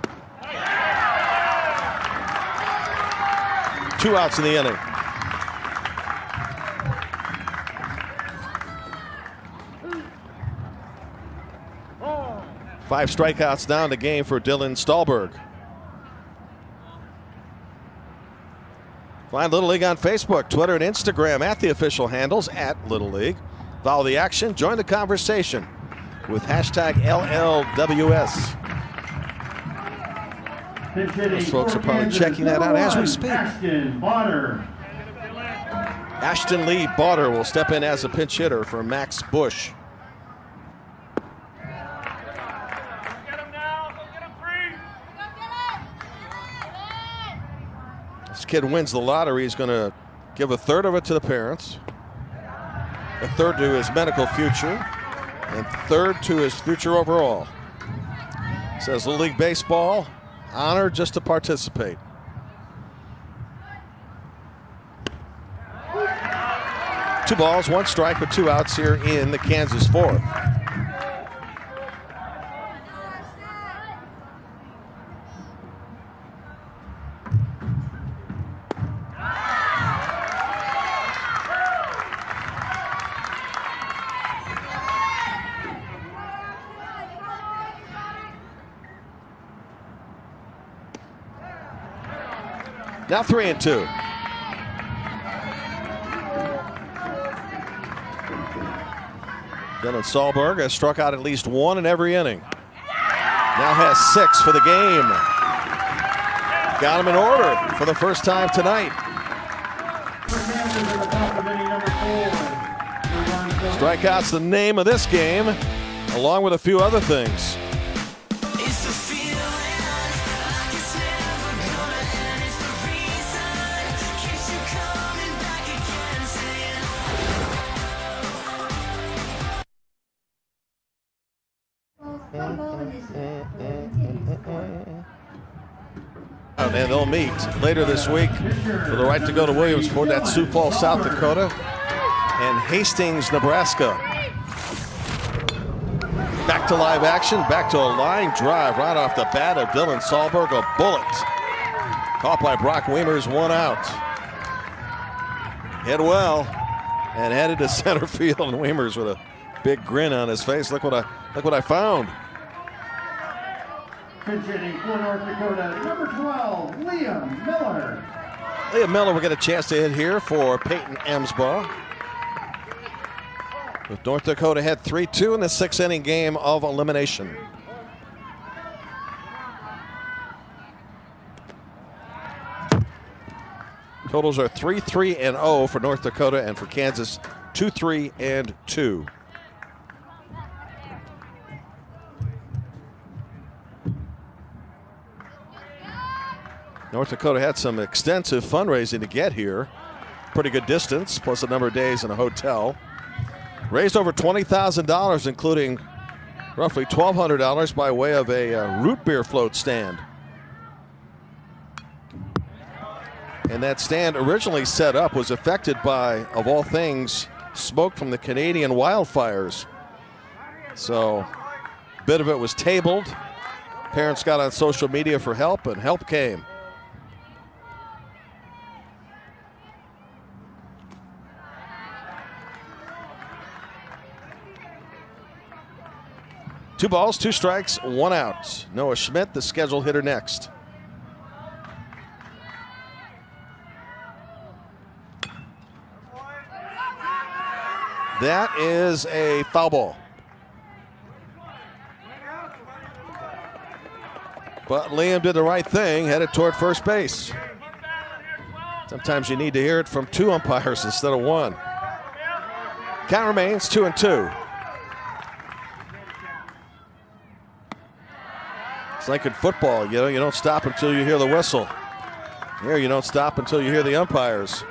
2 outs in the inning. Five strikeouts down the game for Dylan Stahlberg. Find Little League on Facebook, Twitter, and Instagram at the official handles at Little League. Follow the action, join the conversation with hashtag LLWS. Those folks are probably checking that out as we speak. Ashton Lee Bauder will step in as a pinch hitter for Max Bush. This kid wins the lottery. He's going to give a third of it to the parents, a third to his medical future, and third to his future overall. Says Little League Baseball, honored just to participate. Two balls, 1 strike with 2 outs here in the Kansas fourth. Now 3-2. Dylan Stahlberg has struck out at least 1 in every inning. Now has 6 for the game. got them in order for the first time tonight. For Kansas in the top of inning number 4. The runs no hit. Strikeouts the name of this game, along with a few other things. It's the feeling like it's never gonna end. It's the reason keeps you coming back again, saying, Football edition. Continues to score. And they'll meet later this week for the right to go to Williamsport. That's Sioux Falls, South Dakota, and Hastings, Nebraska. Back to live action, back to a line drive right off the bat of Dylan Sahlberg, a bullet. Caught by Brock Weimers, 1 out. Hit well and headed to center field, and Weimers with a big grin on his face. Look what I found. Pinch hitting for North Dakota, number 12, Liam Miller. Liam Miller will get a chance to hit here for Peyton Emsbaugh. With North Dakota had 3-2 in the 6th-inning game of elimination. Totals are 3-3-0 for North Dakota, and for Kansas 2-3-2. North Dakota had some extensive fundraising to get here. Pretty good distance, plus a number of days in a hotel. Raised over $20,000, including roughly $1,200 by way of a root beer float stand. And that stand, originally set up, was affected by, of all things, smoke from the Canadian wildfires. So a bit of it was tabled. Parents got on social media for help, and help came. Two balls, 2 strikes, 1 out. Noah Schmidt, the scheduled hitter next. That is a foul ball. But Liam did the right thing, headed toward first base. Sometimes you need to hear it from 2 umpires instead of 1. Count remains 2-2. It's like in football, you know, you don't stop until you hear the whistle. Here, you don't stop until you hear the umpires.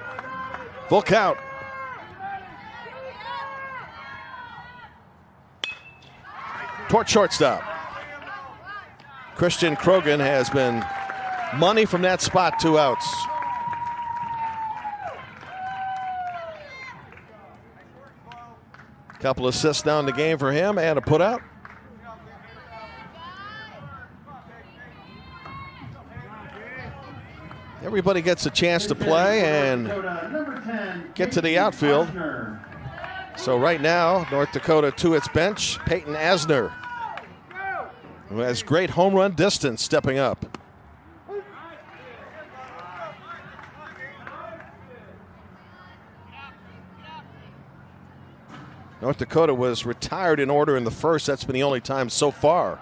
Full count. Toward shortstop. Christian Krogan has been money from that spot, 2 outs. Couple assists now in the game for him and a putout. Everybody gets a chance to play and get to the outfield. So right now, North Dakota to its bench, Peyton Asner, who has great home run distance, stepping up. North Dakota was retired in order in the first. That's been the only time so far.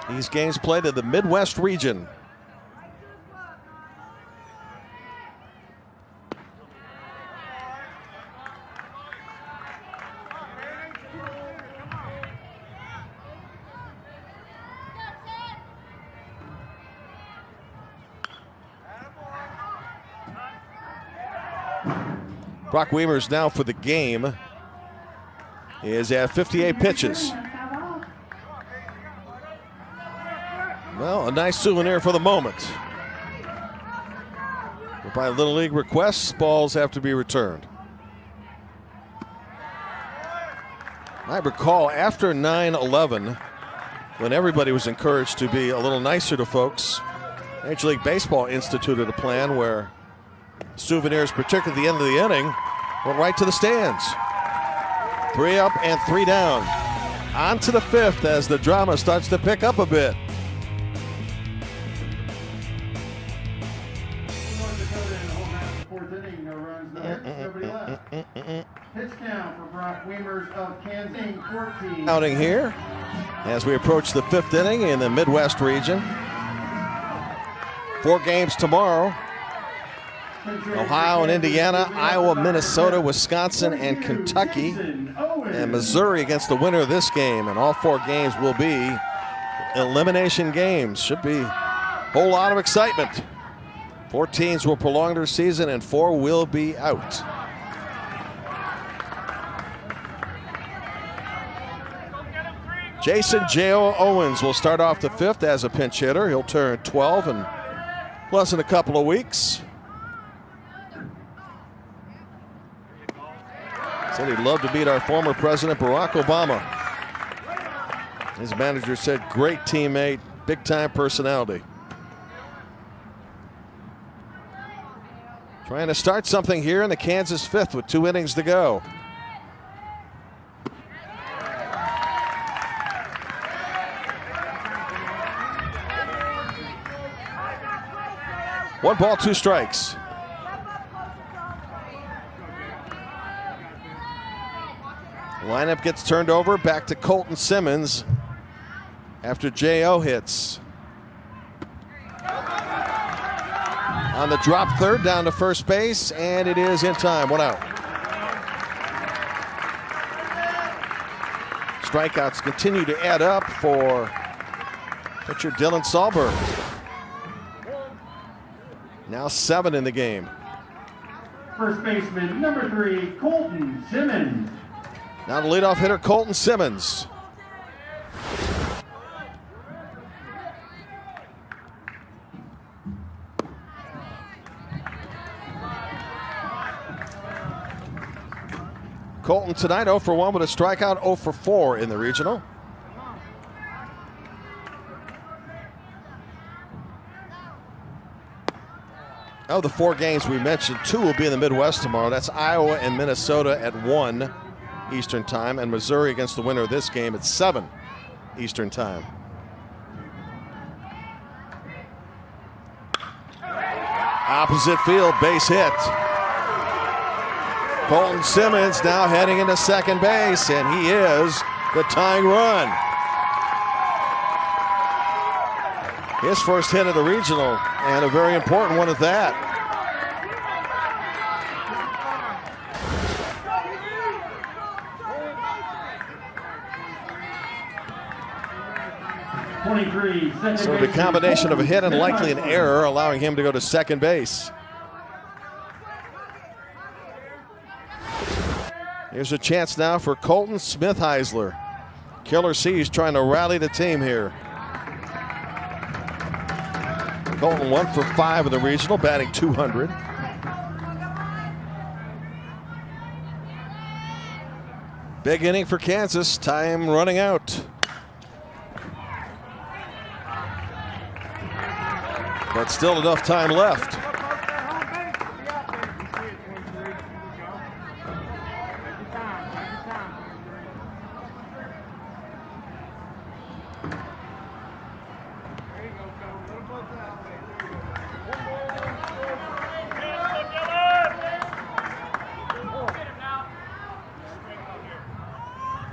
These games played in the Midwest region. Brock Weimers now for the game is at 58 pitches. Well, a nice souvenir for the moment. But by Little League requests, balls have to be returned. I recall after 9/11, when everybody was encouraged to be a little nicer to folks, Major League Baseball instituted a plan where souvenirs, particularly at the end of the inning, went right to the stands. 3 up and 3 down. On to the 5th as the drama starts to pick up a bit. North Dakota in the home half of the 4th inning, no runs, no hits, nobody left. Pitch count for Brock Weimers of Kansas, 14. Outing here as we approach the 5th inning in the Midwest region. 4 games tomorrow. Ohio and Indiana, Iowa, Minnesota, Wisconsin, and Kentucky. And Missouri against the winner of this game. And all 4 games will be elimination games. Should be a whole lot of excitement. 4 teams will prolong their season and 4 will be out. Jason J.O. Owens will start off the 5th as a pinch hitter. He'll turn 12 in less than a couple of weeks. Said he'd love to beat our former president, Barack Obama. His manager said, great teammate, big time personality. Trying to start something here in the Kansas 5th with 2 innings to go. One ball, 2 strikes. Lineup gets turned over back to Colton Simmons after J.O. hits. On the drop third, down to first base, and it is in time. 1 out. Strikeouts continue to add up for pitcher Dylan Sahlberg. Now 7 in the game. First baseman, number 3, Colton Simmons. Now the leadoff hitter, Colton Simmons. Colton tonight 0 for 1 with a strikeout, 0 for 4 in the regional. Of the 4 games we mentioned, 2 will be in the Midwest tomorrow. That's Iowa and Minnesota at 1 Eastern time, and Missouri against the winner of this game at 7 Eastern time. Opposite field, base hit. Colton Simmons now heading into second base, and he is the tying run. His first hit of the regional, and a very important one at that. So the combination of a hit and likely an error allowing him to go to second base. Here's a chance now for Colton Smith-Heisler. Killer C's trying to rally the team here. Colton 1 for 5 in the regional, batting .200. Big inning for Kansas, time running out. But still enough time left.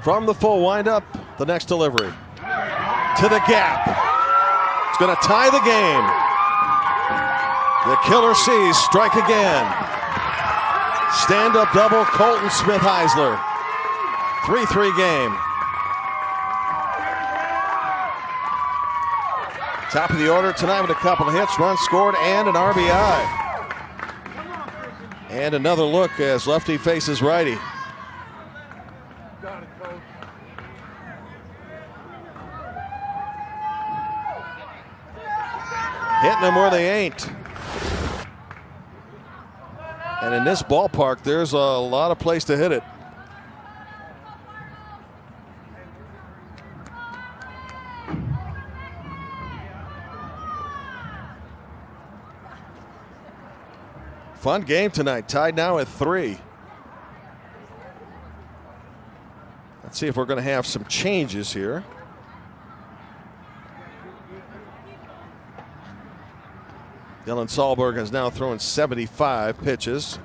From the full windup, the next delivery. To the gap. It's going to tie the game. The Killer C's strike again. Stand-up double, Colton Smith-Heisler. 3-3 game. Top of the order tonight with a couple of hits, runs scored, and an RBI. And another look as lefty faces righty. Hitting them where they ain't. And in this ballpark, there's a lot of place to hit it. Fun game tonight, tied now at 3. Let's see if we're going to have some changes here. Dylan Sahlberg has now thrown 75 pitches.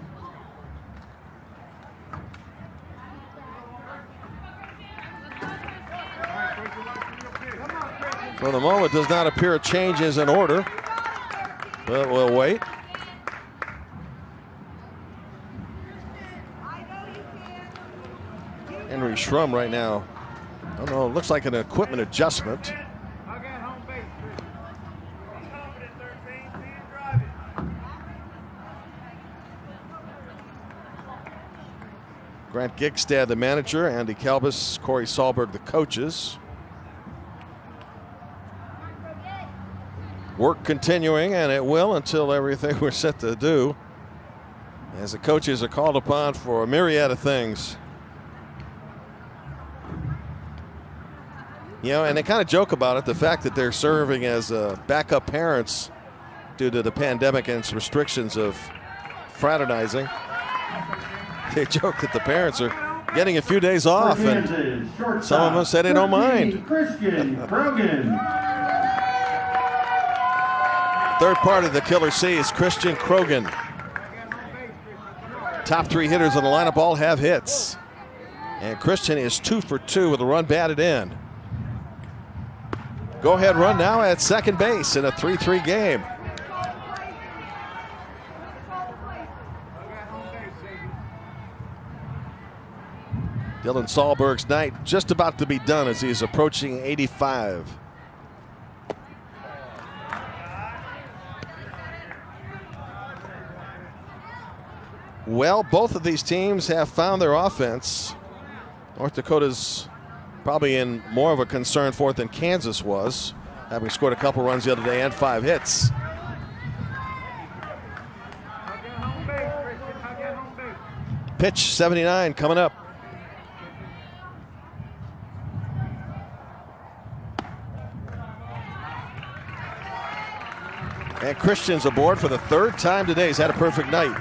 For the moment, does not appear a change is in order, but we'll wait. Henry Schrum right now. I don't know, it looks like an equipment adjustment. Grant Gigstad, the manager, Andy Kalbus, Corey Sahlberg, the coaches. Work continuing, and it will until everything we're set to do, as the coaches are called upon for a myriad of things. You know, and they kind of joke about it, the fact that they're serving as backup parents due to the pandemic and its restrictions of fraternizing. They joke that the parents are getting a few days off, and some of them said they don't mind. Christian Krogan. Third part of the Killer C is Christian Krogan. Top 3 hitters in the lineup all have hits. And Christian is 2 for 2 with a run batted in. Go-ahead run now at second base in a 3-3 game. Dylan Sahlberg's night just about to be done as he's approaching 85. Well, both of these teams have found their offense. North Dakota's probably in more of a concern for it than Kansas was, having scored a couple runs the other day and 5 hits. Pitch 79 coming up. And Christian's aboard for the 3rd time today. He's had a perfect night.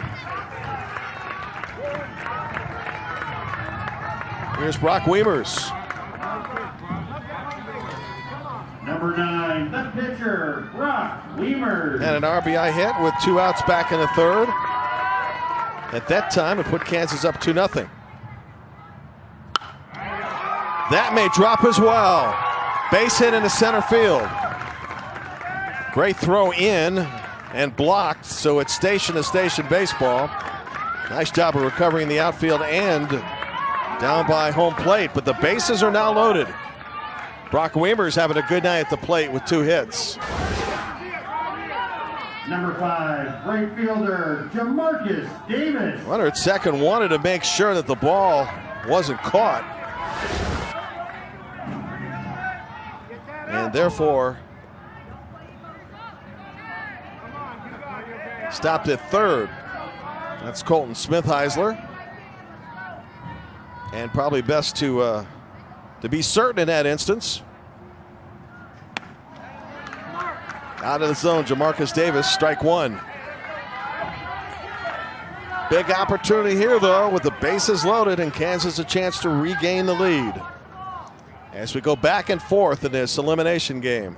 Here's Brock Weimers. Number 9, the pitcher, Brock Weimers. And an RBI hit with 2 outs back in the 3rd. At that time, it put Kansas up 2-0. That may drop as well. Base hit into center field. Great throw in and blocked, so it's station-to-station baseball. Nice job of recovering the outfield and down by home plate, but the bases are now loaded. Brock Weimers having a good night at the plate with 2 hits. Number 5, right fielder, Jamarcus Davis. Runner at second wanted to make sure that the ball wasn't caught. And therefore, stopped at third. That's Colton Smith-Heisler. And probably best to be certain in that instance. Out of the zone, Jamarcus Davis, strike 1. Big opportunity here, though, with the bases loaded and Kansas a chance to regain the lead as we go back and forth in this elimination game.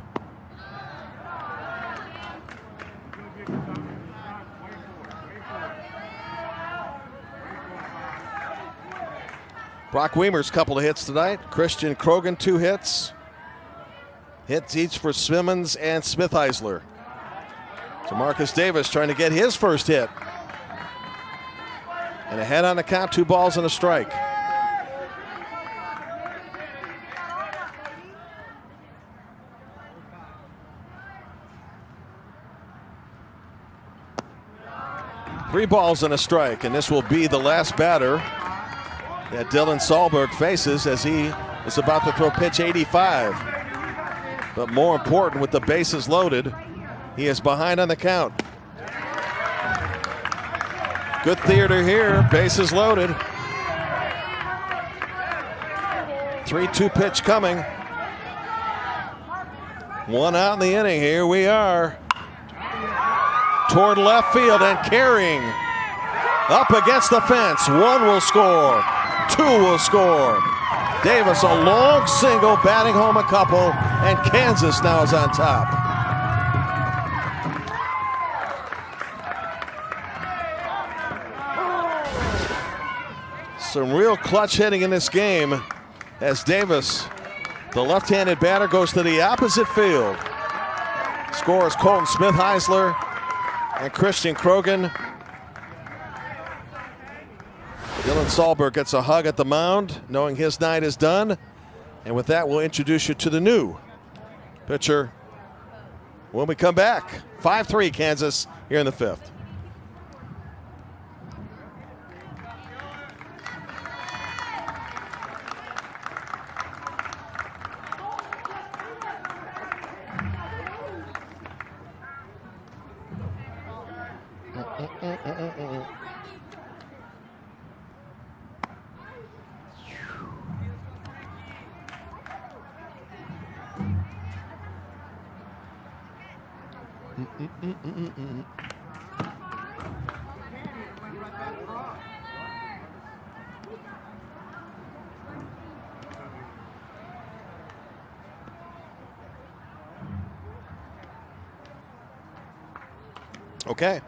Brock Weimers, couple of hits tonight. Christian Krogan, 2 hits. Hits each for Simmons and Smith-Heisler. Jamarcus Davis trying to get his first hit. And ahead on the count, 2 balls and a strike. Three balls and a strike, and this will be the last batter that Dylan Sahlberg faces as he is about to throw pitch 85. But more important, with the bases loaded, he is behind on the count. Good theater here, bases loaded. 3-2 pitch coming. 1 out in the inning, here we are. Toward left field and carrying up against the fence. 1 will score, 2 will score. Davis, a long single, batting home a couple, and Kansas now is on top. Some real clutch hitting in this game as Davis The left-handed batter goes to the opposite field. Scores Colton Smith-Heisler and Christian Krogan. Dylan Sahlberg gets a hug at the mound, knowing his night is done. And with that, we'll introduce you to the new pitcher when we come back. 5-3 Kansas here in the 5th. Okay.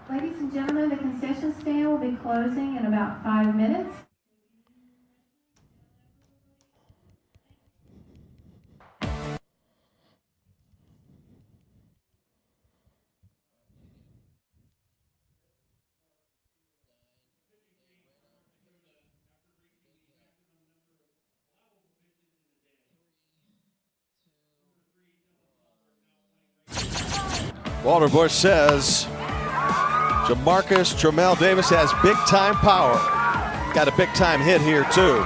Ladies and gentlemen, the concession stand will be closing in about 5 minutes. Walter Bush says Jamarcus Tremel Davis has big-time power. Got a big-time hit here, too.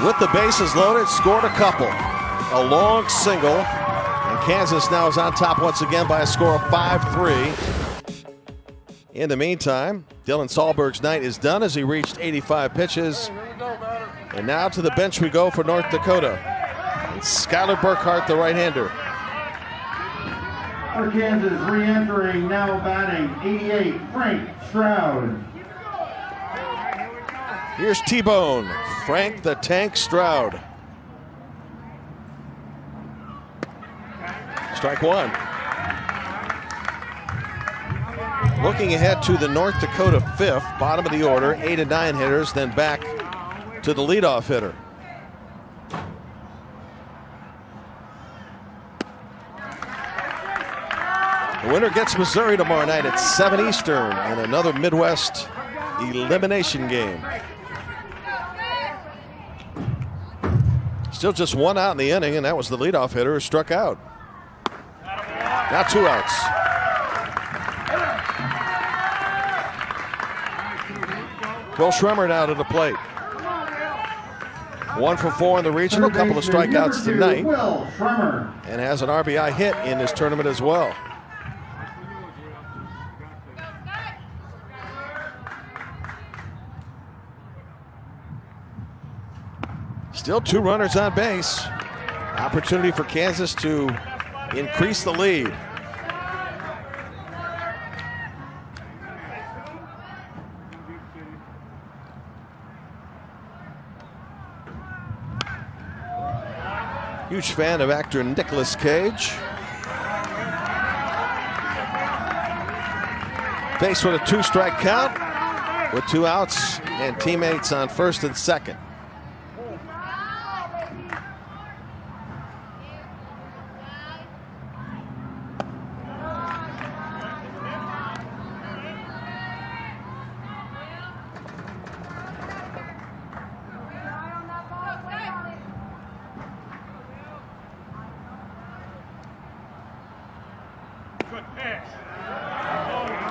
With the bases loaded, scored a couple. A long single. And Kansas now is on top once again by a score of 5-3. In the meantime, Dylan Sahlberg's night is done as he reached 85 pitches. And now to the bench we go for North Dakota. It's Skylar Burkhart, the right-hander. For Kansas, re-entering, now batting, 88, Frank Stroud. Here's T-Bone, Frank the Tank Stroud. Strike one. Looking ahead to the North Dakota 5th, bottom of the order, 8 and 9 hitters, then back to the leadoff hitter. The winner gets Missouri tomorrow night at 7 Eastern in another Midwest elimination game. Still just one out in the inning, and that was the leadoff hitter who struck out. Now 2 outs. Will Schremer now to the plate. 1 for 4 in the regional, a couple of strikeouts tonight, Will Schremer. and has an RBI hit in this tournament as well. Still 2 runners on base. Opportunity for Kansas to increase the lead. Huge fan of actor Nicolas Cage. Faced with a 2-strike count with 2 outs and teammates on first and second.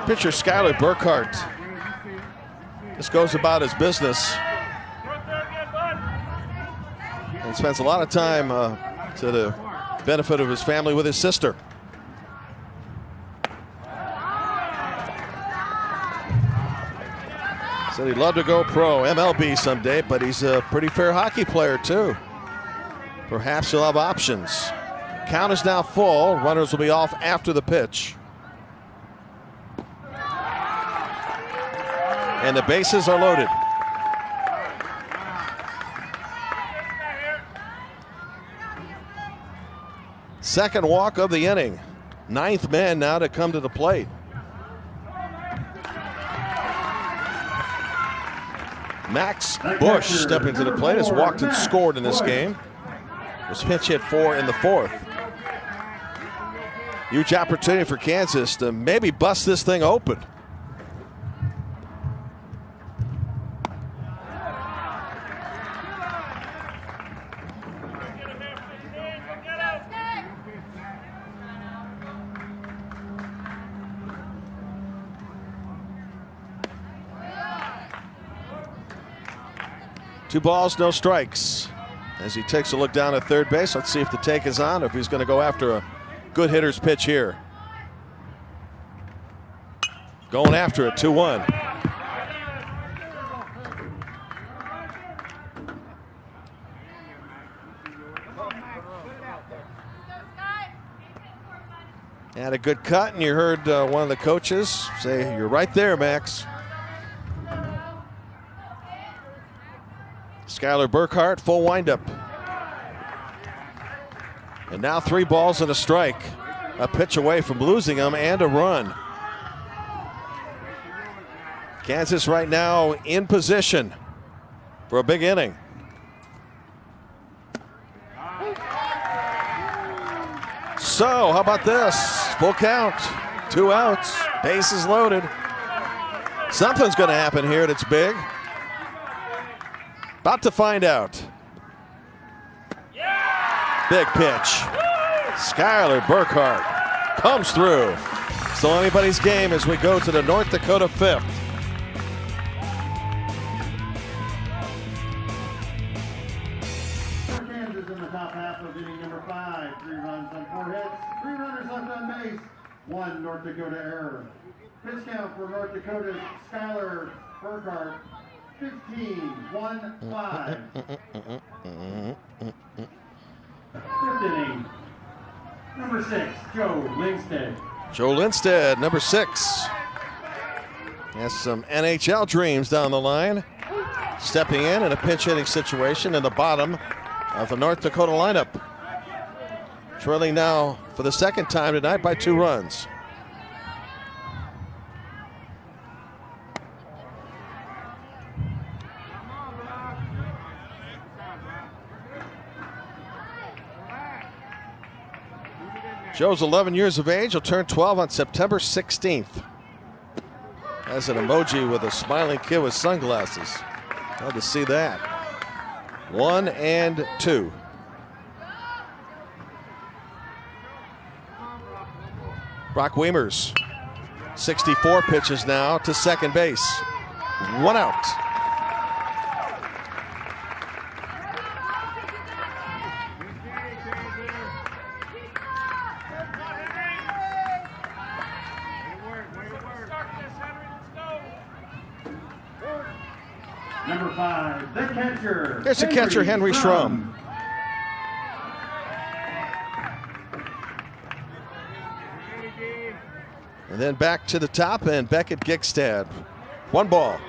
Pitcher Skylar Burkhart just goes about his business and spends a lot of time to the benefit of his family with his sister. Said he'd love to go pro, MLB someday, but he's a pretty fair hockey player too. Perhaps he'll have options. Count is now full. Runners will be off after the pitch. And the bases are loaded. Second walk of the inning. 9th man now to come to the plate. Max Bush stepping to the plate, has walked and scored in this game. Was pinch hit 4 in the 4th. Huge opportunity for Kansas to maybe bust this thing open. Two balls, no strikes. As he takes a look down at third base, let's see if the take is on, or if he's going to go after a good hitter's pitch here. Going after it, 2-1. Had a good cut, and you heard one of the coaches say, "You're right there, Max." Skylar Burkhart, full windup. And now 3 balls and a strike. A pitch away from losing them and a run. Kansas right now in position for a big inning. So, how about this? Full count, 2 outs, bases loaded. Something's going to happen here that's big. About to find out. Big pitch. Skylar Burkhart comes through. Still anybody's game as we go to the North Dakota 5th. Kansas in the top half of inning number 5. 3 runs on 4 hits, 3 runners left on base, 1 North Dakota error. Pitch count for North Dakota's Skylar Burkhart, 15-1-5. 5th inning. Number 6, Joe Lindstedt. Joe Lindstedt, number 6. Has some NHL dreams down the line. Stepping in a pinch hitting situation in the bottom of the North Dakota lineup. Trailing now for the second time tonight by 2 runs. Joe's 11 years of age. He'll turn 12 on September 16th. Has an emoji with a smiling kid with sunglasses. Glad to see that. 1 and 2. Brock Weimers, 64 pitches now to second base. 1 out. Number 5, the catcher. There's the catcher, Henry Schrum. And then back to the top, and Beckett Gigstad. 1 ball.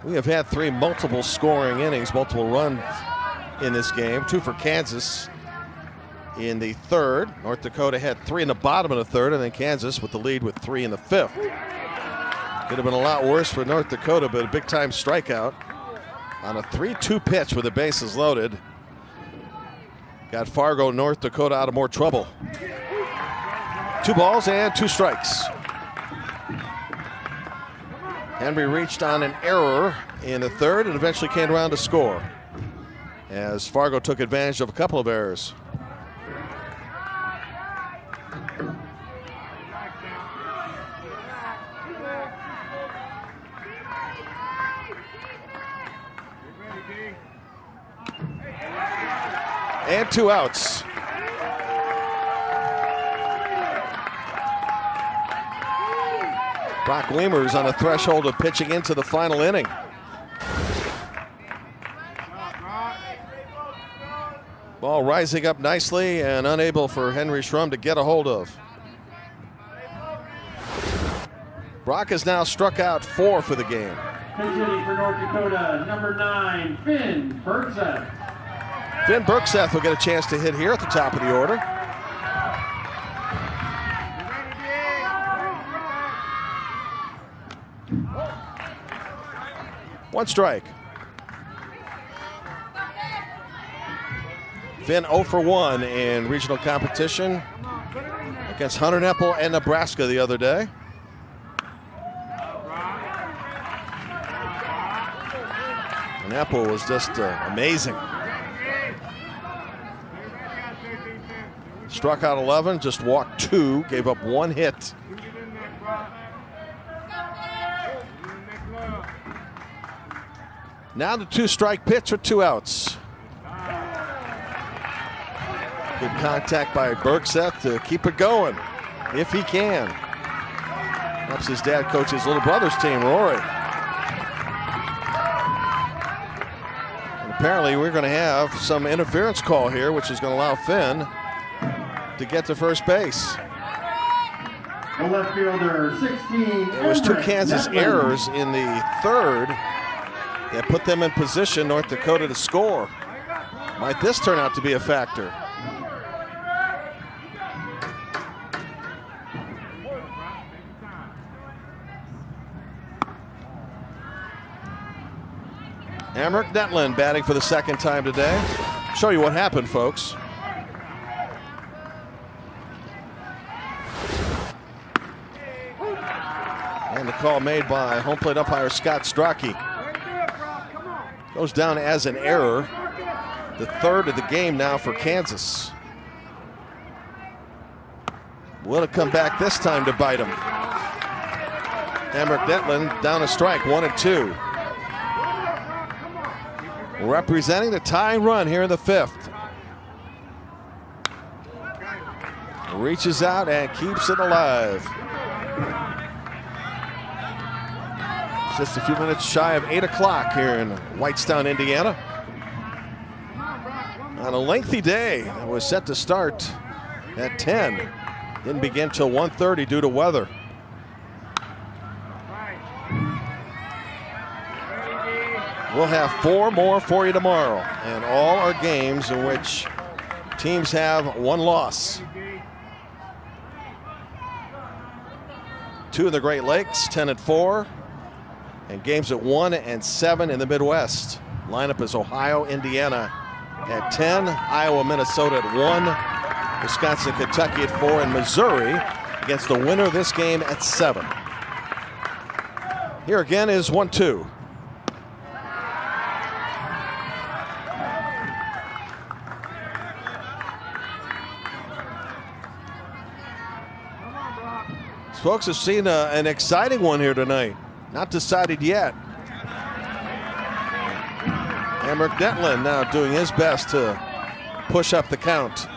We have had 3 multiple scoring innings, multiple runs in this game. 2 for Kansas in the 3rd. North Dakota had 3 in the bottom of the 3rd, and then Kansas with the lead with 3 in the 5th. Could have been a lot worse for North Dakota, but a big-time strikeout on a 3-2 pitch with the bases loaded. Got Fargo, North Dakota out of more trouble. 2 balls and 2 strikes. Henry reached on an error in the 3rd and eventually came around to score, as Fargo took advantage of a couple of errors. And 2 outs. Brock Weimers on the threshold of pitching into the final inning. Ball rising up nicely and unable for Henry Schrum to get a hold of. Brock has now struck out 4 for the game. Pitch hitting for North Dakota, number 9, Finn Bergseth. Finn Bergseth will get a chance to hit here at the top of the order. One strike. Finn 0 for 1 in regional competition against Hunter Nepal and Nebraska the other day. And Nepal was just amazing. Struck out 11, just walked 2, gave up 1 hit. Now the 2-strike pitch with 2 outs. Good contact by Bergseth to keep it going, if he can. Helps his dad coach his little brother's team, Rory. And apparently we're going to have some interference call here, which is going to allow Finn to get to first base. The left fielder, 16. There was 2 Kansas errors in the third that put them in position, North Dakota, to score. Might this turn out to be a factor? Emmerich Netland batting for the second time today. Show you what happened, folks. And the call made by home plate umpire Scott Strachey. Goes down as an error. The third of the game now for Kansas. Will it come back this time to bite him? Emmerich Netland down a strike, 1-2. Representing the tying run here in the 5th. Reaches out and keeps it alive. Just a few minutes shy of 8 o'clock here in Whitestown, Indiana. On a lengthy day that was set to start at 10. Didn't begin till 1:30 due to weather. We'll have 4 more for you tomorrow, and all are games in which teams have 1 loss. 2 in the Great Lakes, 10-4, and games at 1 and 7 in the Midwest. Lineup is Ohio, Indiana at 10, Iowa, Minnesota at 1, Wisconsin, Kentucky at 4, and Missouri against the winner of this game at 7. Here again is 1-2. Folks have seen an exciting one here tonight. Not decided yet. Emmerich Netland now doing his best to push up the count.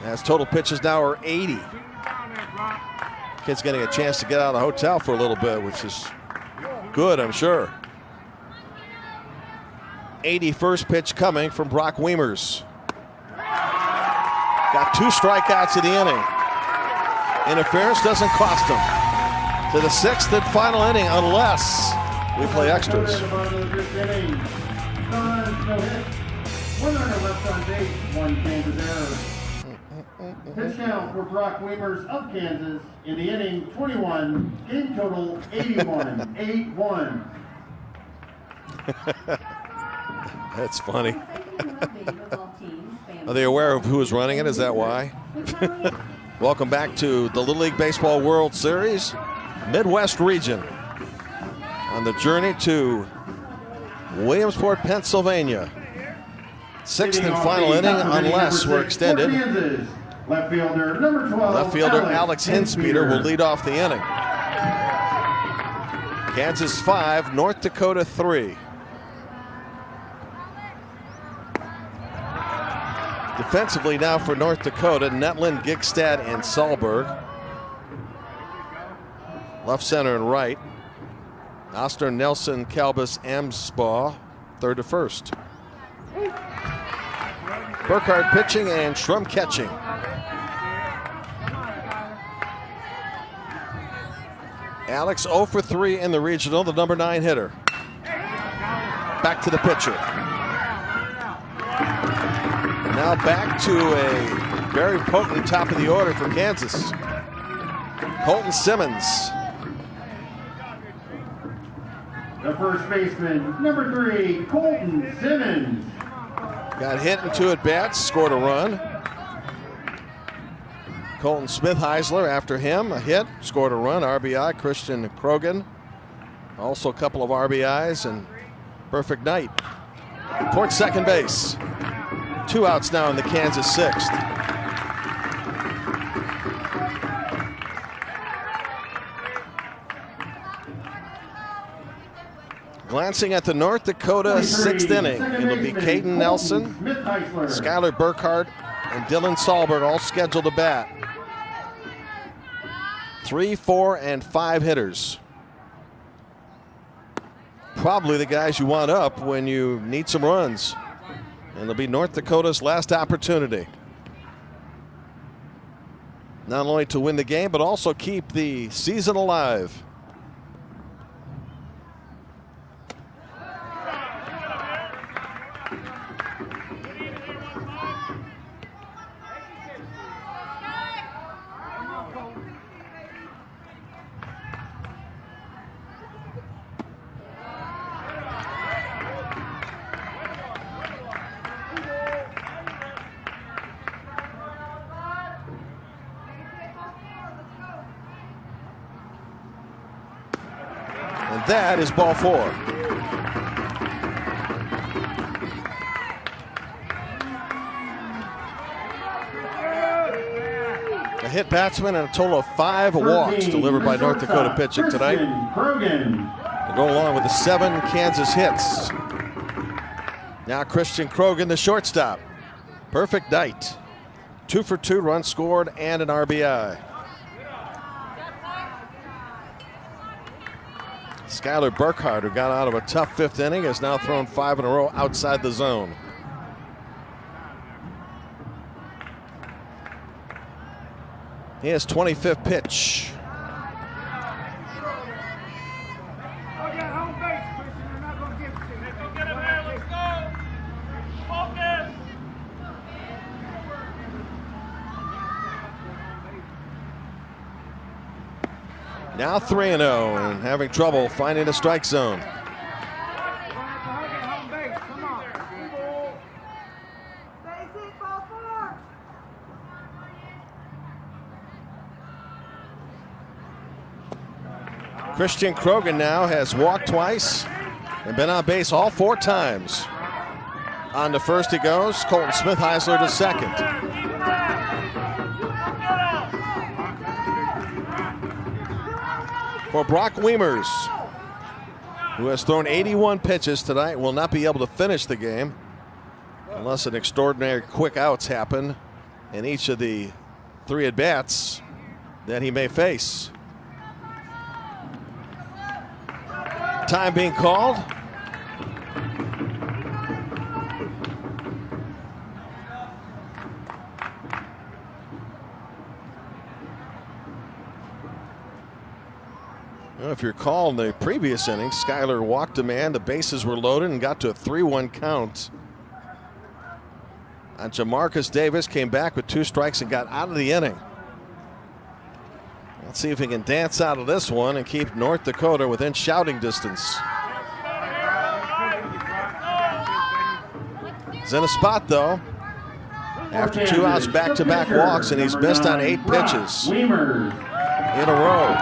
As total pitches now are 80. Kid's getting a chance to get out of the hotel for a little bit, which is good, I'm sure. 81st pitch coming from Brock Weimers. Got 2 strikeouts in the inning. Interference doesn't cost him. To the 6th and final inning, unless we play extras. Pitch count for Brock Weimers of Kansas in the inning 21, game total 81, 8-1. That's funny. Are they aware of who is running it? Is that why? Welcome back to the Little League Baseball World Series, Midwest region. On the journey to Williamsport, Pennsylvania. 6th and final inning, unless we're extended. Left fielder, number 12, Left fielder Alex Hinspeter will lead off the inning. Kansas 5, North Dakota 3. Defensively now for North Dakota, Netland, Gigstad, and Sahlberg. Left, center, and right. Oster, Nelson, Kalbus, Amsbaugh, 3rd to 1st. Burkhardt pitching and Schrum catching. Alex 0 for 3 in the regional, the number 9 hitter. Back to the pitcher. Now back to a very potent top of the order for Kansas. Colton Simmons. The first baseman, number 3, Colton Simmons. Got hit in 2 at-bats, scored a run. Colton Smith-Heisler after him, a hit, scored a run, RBI. Christian Krogan, also a couple of RBIs, and perfect night. Towards second base. 2 outs now in the Kansas 6th. Glancing at the North Dakota 6th inning, it'll be Caden Nelson, Skylar Burkhardt, and Dylan Sahlberg all scheduled to bat. 3, 4, and 5 hitters. Probably the guys you want up when you need some runs. And it'll be North Dakota's last opportunity. Not only to win the game, but also keep the season alive. And that is ball 4. A hit batsman and a total of 5 walks delivered by North Dakota pitching tonight. To go along with the 7 Kansas hits. Now Christian Krogan, the shortstop. Perfect night. 2 for 2 runs scored and an RBI. Skylar Burkhardt, who got out of a tough 5th inning, has now thrown 5 in a row outside the zone. His 25th pitch. Now 3-0 and having trouble finding a strike zone. Christian Krogan now has walked twice and been on base all 4 times. On to first he goes. Colton Smith-Heisler to second. For Brock Wiemers, who has thrown 81 pitches tonight, will not be able to finish the game unless an extraordinary quick outs happen in each of the 3 at-bats that he may face. Time being called. Well, if you recall in the previous innings, Skylar walked a man, the bases were loaded, and got to a 3-1 count. And Jamarcus Davis came back with 2 strikes and got out of the inning. Let's see if he can dance out of this one and keep North Dakota within shouting distance. He's in a spot, though. After 2 outs, back-to-back walks, and he's missed on 8 pitches in a row.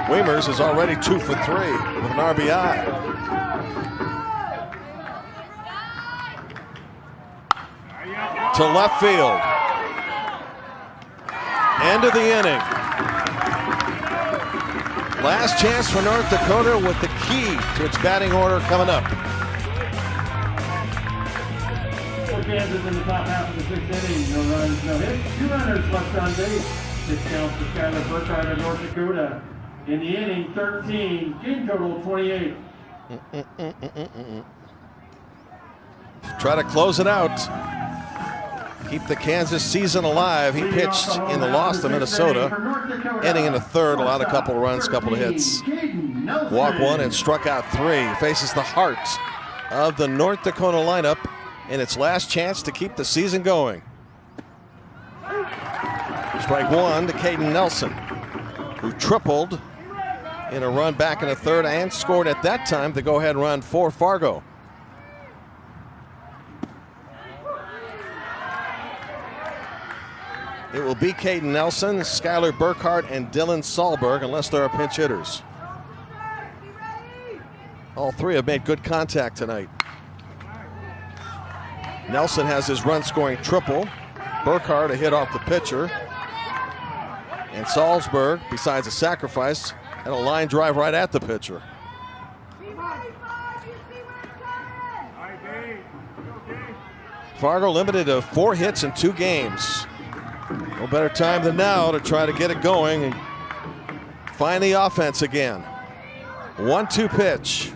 Wiemers is already 2 for 3 with an RBI. To left field. End of the inning. Last chance for North Dakota with the key to its batting order coming up. For Kansas in the top half of the 6th inning, no runs, no hits, 2 runners left on base. 6 counts for Skylar Burkhardt of North Dakota. In the inning, 13, team total 28. Try to close it out. Keep the Kansas season alive. He pitched in the loss to Minnesota. Inning in the 3rd, allowed a couple of runs, couple of hits. Walk 1 and struck out 3. Faces the heart of the North Dakota lineup in its last chance to keep the season going. Strike 1 to Caden Nelson, who tripled in a run back in the third and scored at that time the go-ahead run for Fargo. It will be Caden Nelson, Skylar Burkhart, and Dylan Sahlberg unless there are pinch hitters. All three have made good contact tonight. Nelson has his run-scoring triple. Burkhart a hit off the pitcher. And Sahlberg, besides a sacrifice, had a line drive right at the pitcher. Fargo limited to 4 hits in 2 games. No better time than now to try to get it going and find the offense again. 1-2 pitch.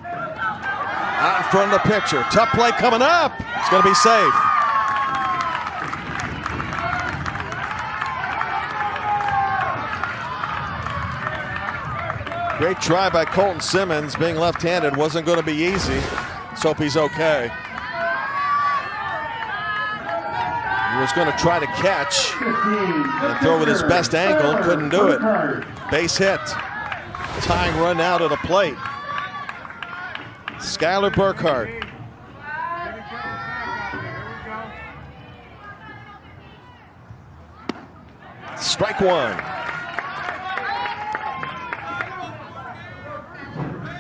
Out in front of the pitcher. Tough play coming up. It's going to be safe. Great try by Colton Simmons. Being left-handed wasn't going to be easy. Let's hope he's okay. He was going to try to catch and throw with his best angle. Couldn't do it. Base hit. Tying run now to the plate. Skylar Burkhart. Strike one.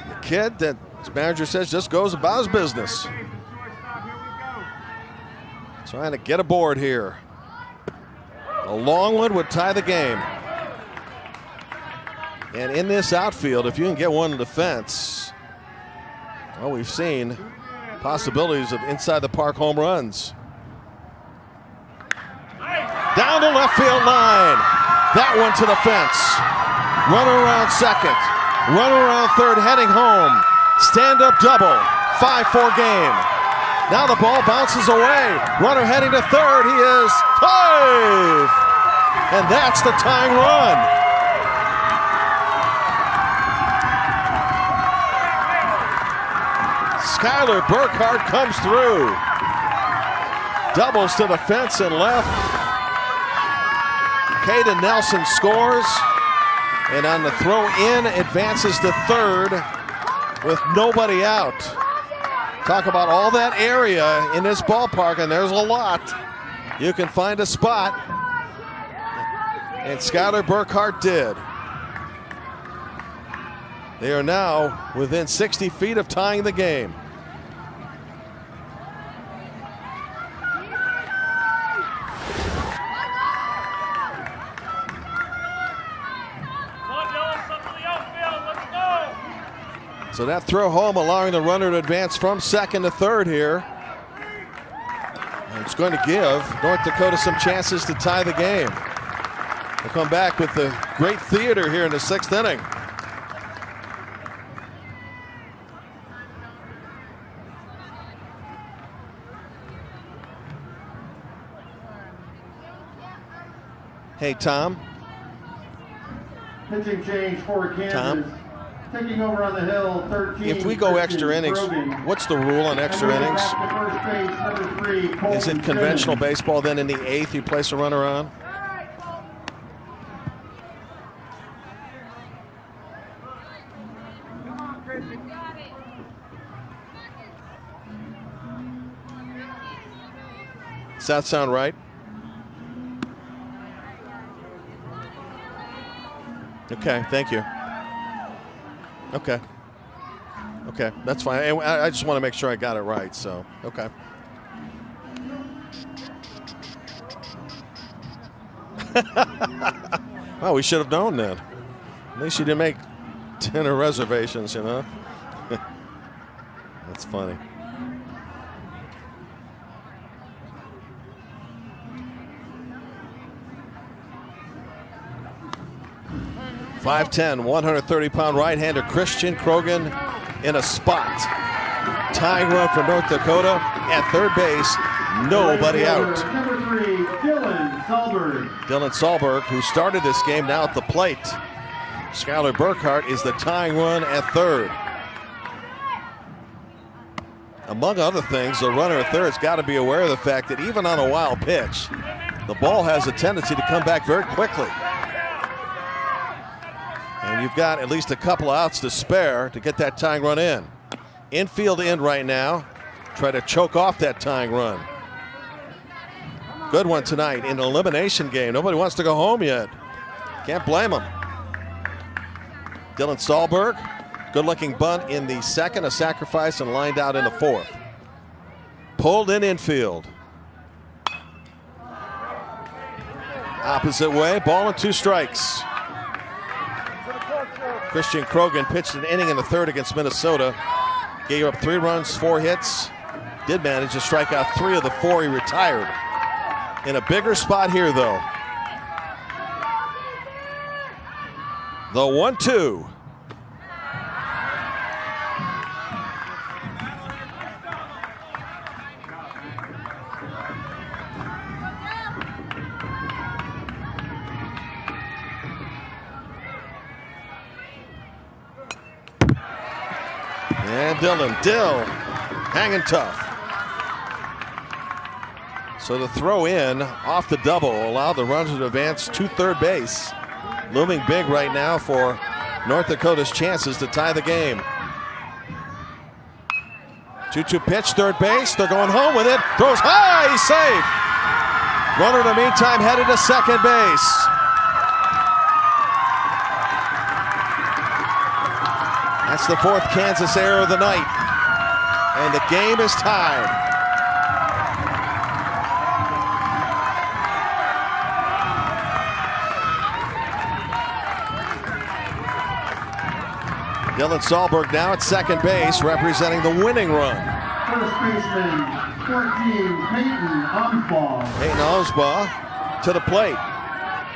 The kid that his manager says just goes about his business. Trying to get aboard here. A long one would tie the game. And in this outfield, if you can get one in defense, well, we've seen possibilities of inside the park home runs. Down the left field line. That one to the fence. Runner around second. Runner around third heading home. Stand-up double. 5-4 game. Now the ball bounces away. Runner heading to third. He is safe. And that's the tying run. Skylar Burkhart comes through. Doubles to the fence and left. Caden Nelson scores. And on the throw in, advances to third with nobody out. Talk about all that area in this ballpark, and there's a lot. You can find a spot. And Skylar Burkhart did. They are now within 60 feet of tying the game. So that throw home allowing the runner to advance from second to third here. And it's going to give North Dakota some chances to tie the game. We'll come back with the great theater here in the 6th inning. Hey, Tom. Pitching change for Kansas. Tom. Taking over on the hill, 13. If we go extra innings, what's the rule on extra innings? Is it conventional baseball then in the 8th you place a runner on? Does that sound right? Okay, thank you. Okay. Okay, that's fine. I just want to make sure I got it right, so, okay. Well, we should have known then. At least you didn't make dinner reservations, you know? That's funny. .5'10", 130-pound right-hander Christian Krogan in a spot. Tying run for North Dakota at third base. Nobody out. Number 3, Dylan Sahlberg. Dylan Sahlberg, who started this game, now at the plate. Skylar Burkhart is the tying run at third. Among other things, the runner at third has got to be aware of the fact that even on a wild pitch, the ball has a tendency to come back very quickly. And And you've got at least a couple outs to spare to get that tying run in. Infield in right now. Try to choke off that tying run. Good one tonight in an elimination game. Nobody wants to go home yet. Can't blame them. Dylan Sahlberg, good looking bunt in the second, a sacrifice, and lined out in the fourth. Pulled in infield. Opposite way, ball and 2 strikes. Christian Krogan pitched an inning in the third against Minnesota. Gave up 3 runs, 4 hits. Did manage to strike out 3 of the 4 he retired. In a bigger spot here, though. The 1-2. And Dill hanging tough. So the throw in off the double allowed the runners to advance to third base. Looming big right now for North Dakota's chances to tie the game. 2-2 pitch, third base. They're going home with it. Throws high, he's safe. Runner in the meantime headed to second base. That's the 4th Kansas error of the night. And the game is tied. Dylan Sahlberg now at second base, representing the winning run. First baseman, 14, Peyton Umbaugh. Peyton Umbaugh to the plate.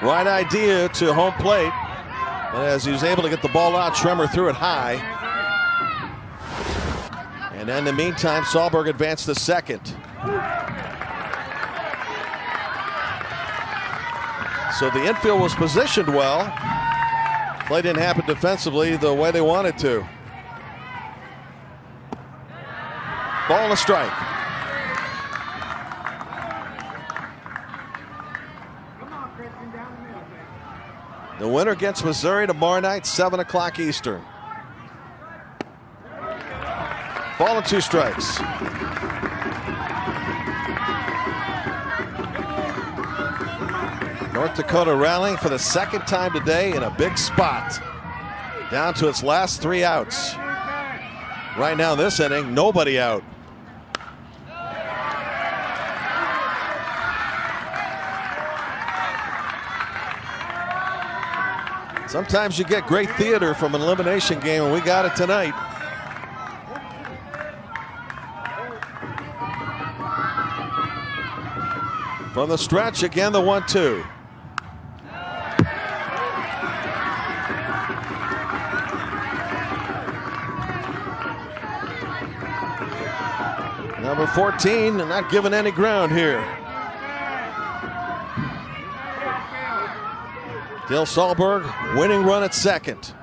Right idea to home plate. And as he was able to get the ball out, Schremer threw it high. And in the meantime, Sahlberg advanced to second. So the infield was positioned well. Play didn't happen defensively the way they wanted to. Ball and a strike. The winner against Missouri tomorrow night, 7 o'clock Eastern. Ball and 2 strikes. North Dakota rallying for the second time today in a big spot. Down to its last 3 outs. Right now this inning, nobody out. Sometimes you get great theater from an elimination game, and we got it tonight. From the stretch, again the 1-2. Number 14, not giving any ground here. Dill Sahlberg, winning run at second.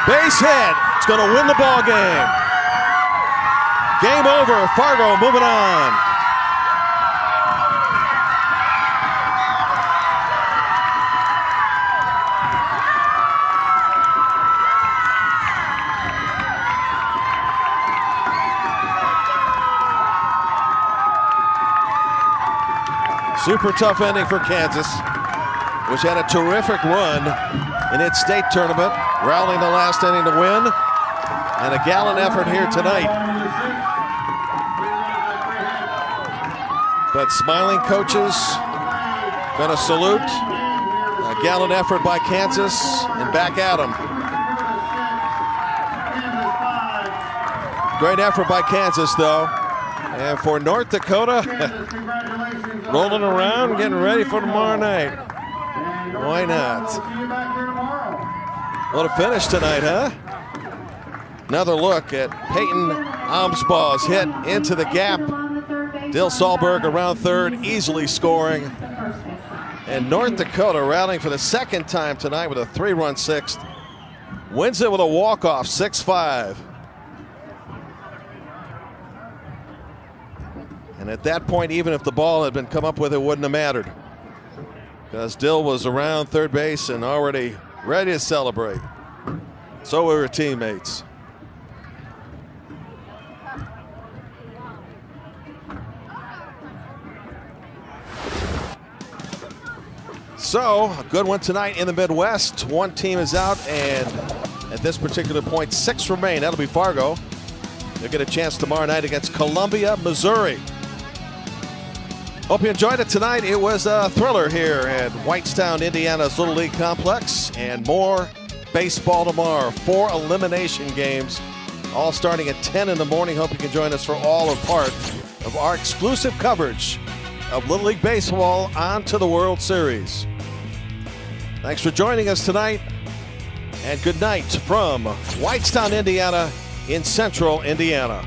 Base hit. It's going to win the ball game. Game over. Fargo moving on. Super tough ending for Kansas, which had a terrific run in its state tournament, rallying the last inning to win, and a gallant effort here tonight. But smiling coaches gonna salute a gallant effort by Kansas and back at them. Great effort by Kansas though. And for North Dakota, rolling around, getting ready for tomorrow night. Why not? What a finish tonight, huh? Another look at Peyton Umsbaugh's hit into the gap. Dill Sahlberg around third, easily scoring. And North Dakota rallying for the second time tonight with a 3-run sixth. Wins it with a walk-off, 6-5. And at that point, even if the ball had been come up with, it wouldn't have mattered, because Dill was around third base and already ready to celebrate. So were her teammates. So, a good one tonight in the Midwest. One team is out, and at this particular point, 6 remain. That'll be Fargo. They'll get a chance tomorrow night against Columbia, Missouri. Hope you enjoyed it tonight. It was a thriller here at Whitestown, Indiana's Little League Complex, and more baseball tomorrow. 4 elimination games, all starting at 10 in the morning. Hope you can join us for all or part of our exclusive coverage of Little League Baseball on to the World Series. Thanks for joining us tonight, and good night from Whitestown, Indiana, in central Indiana.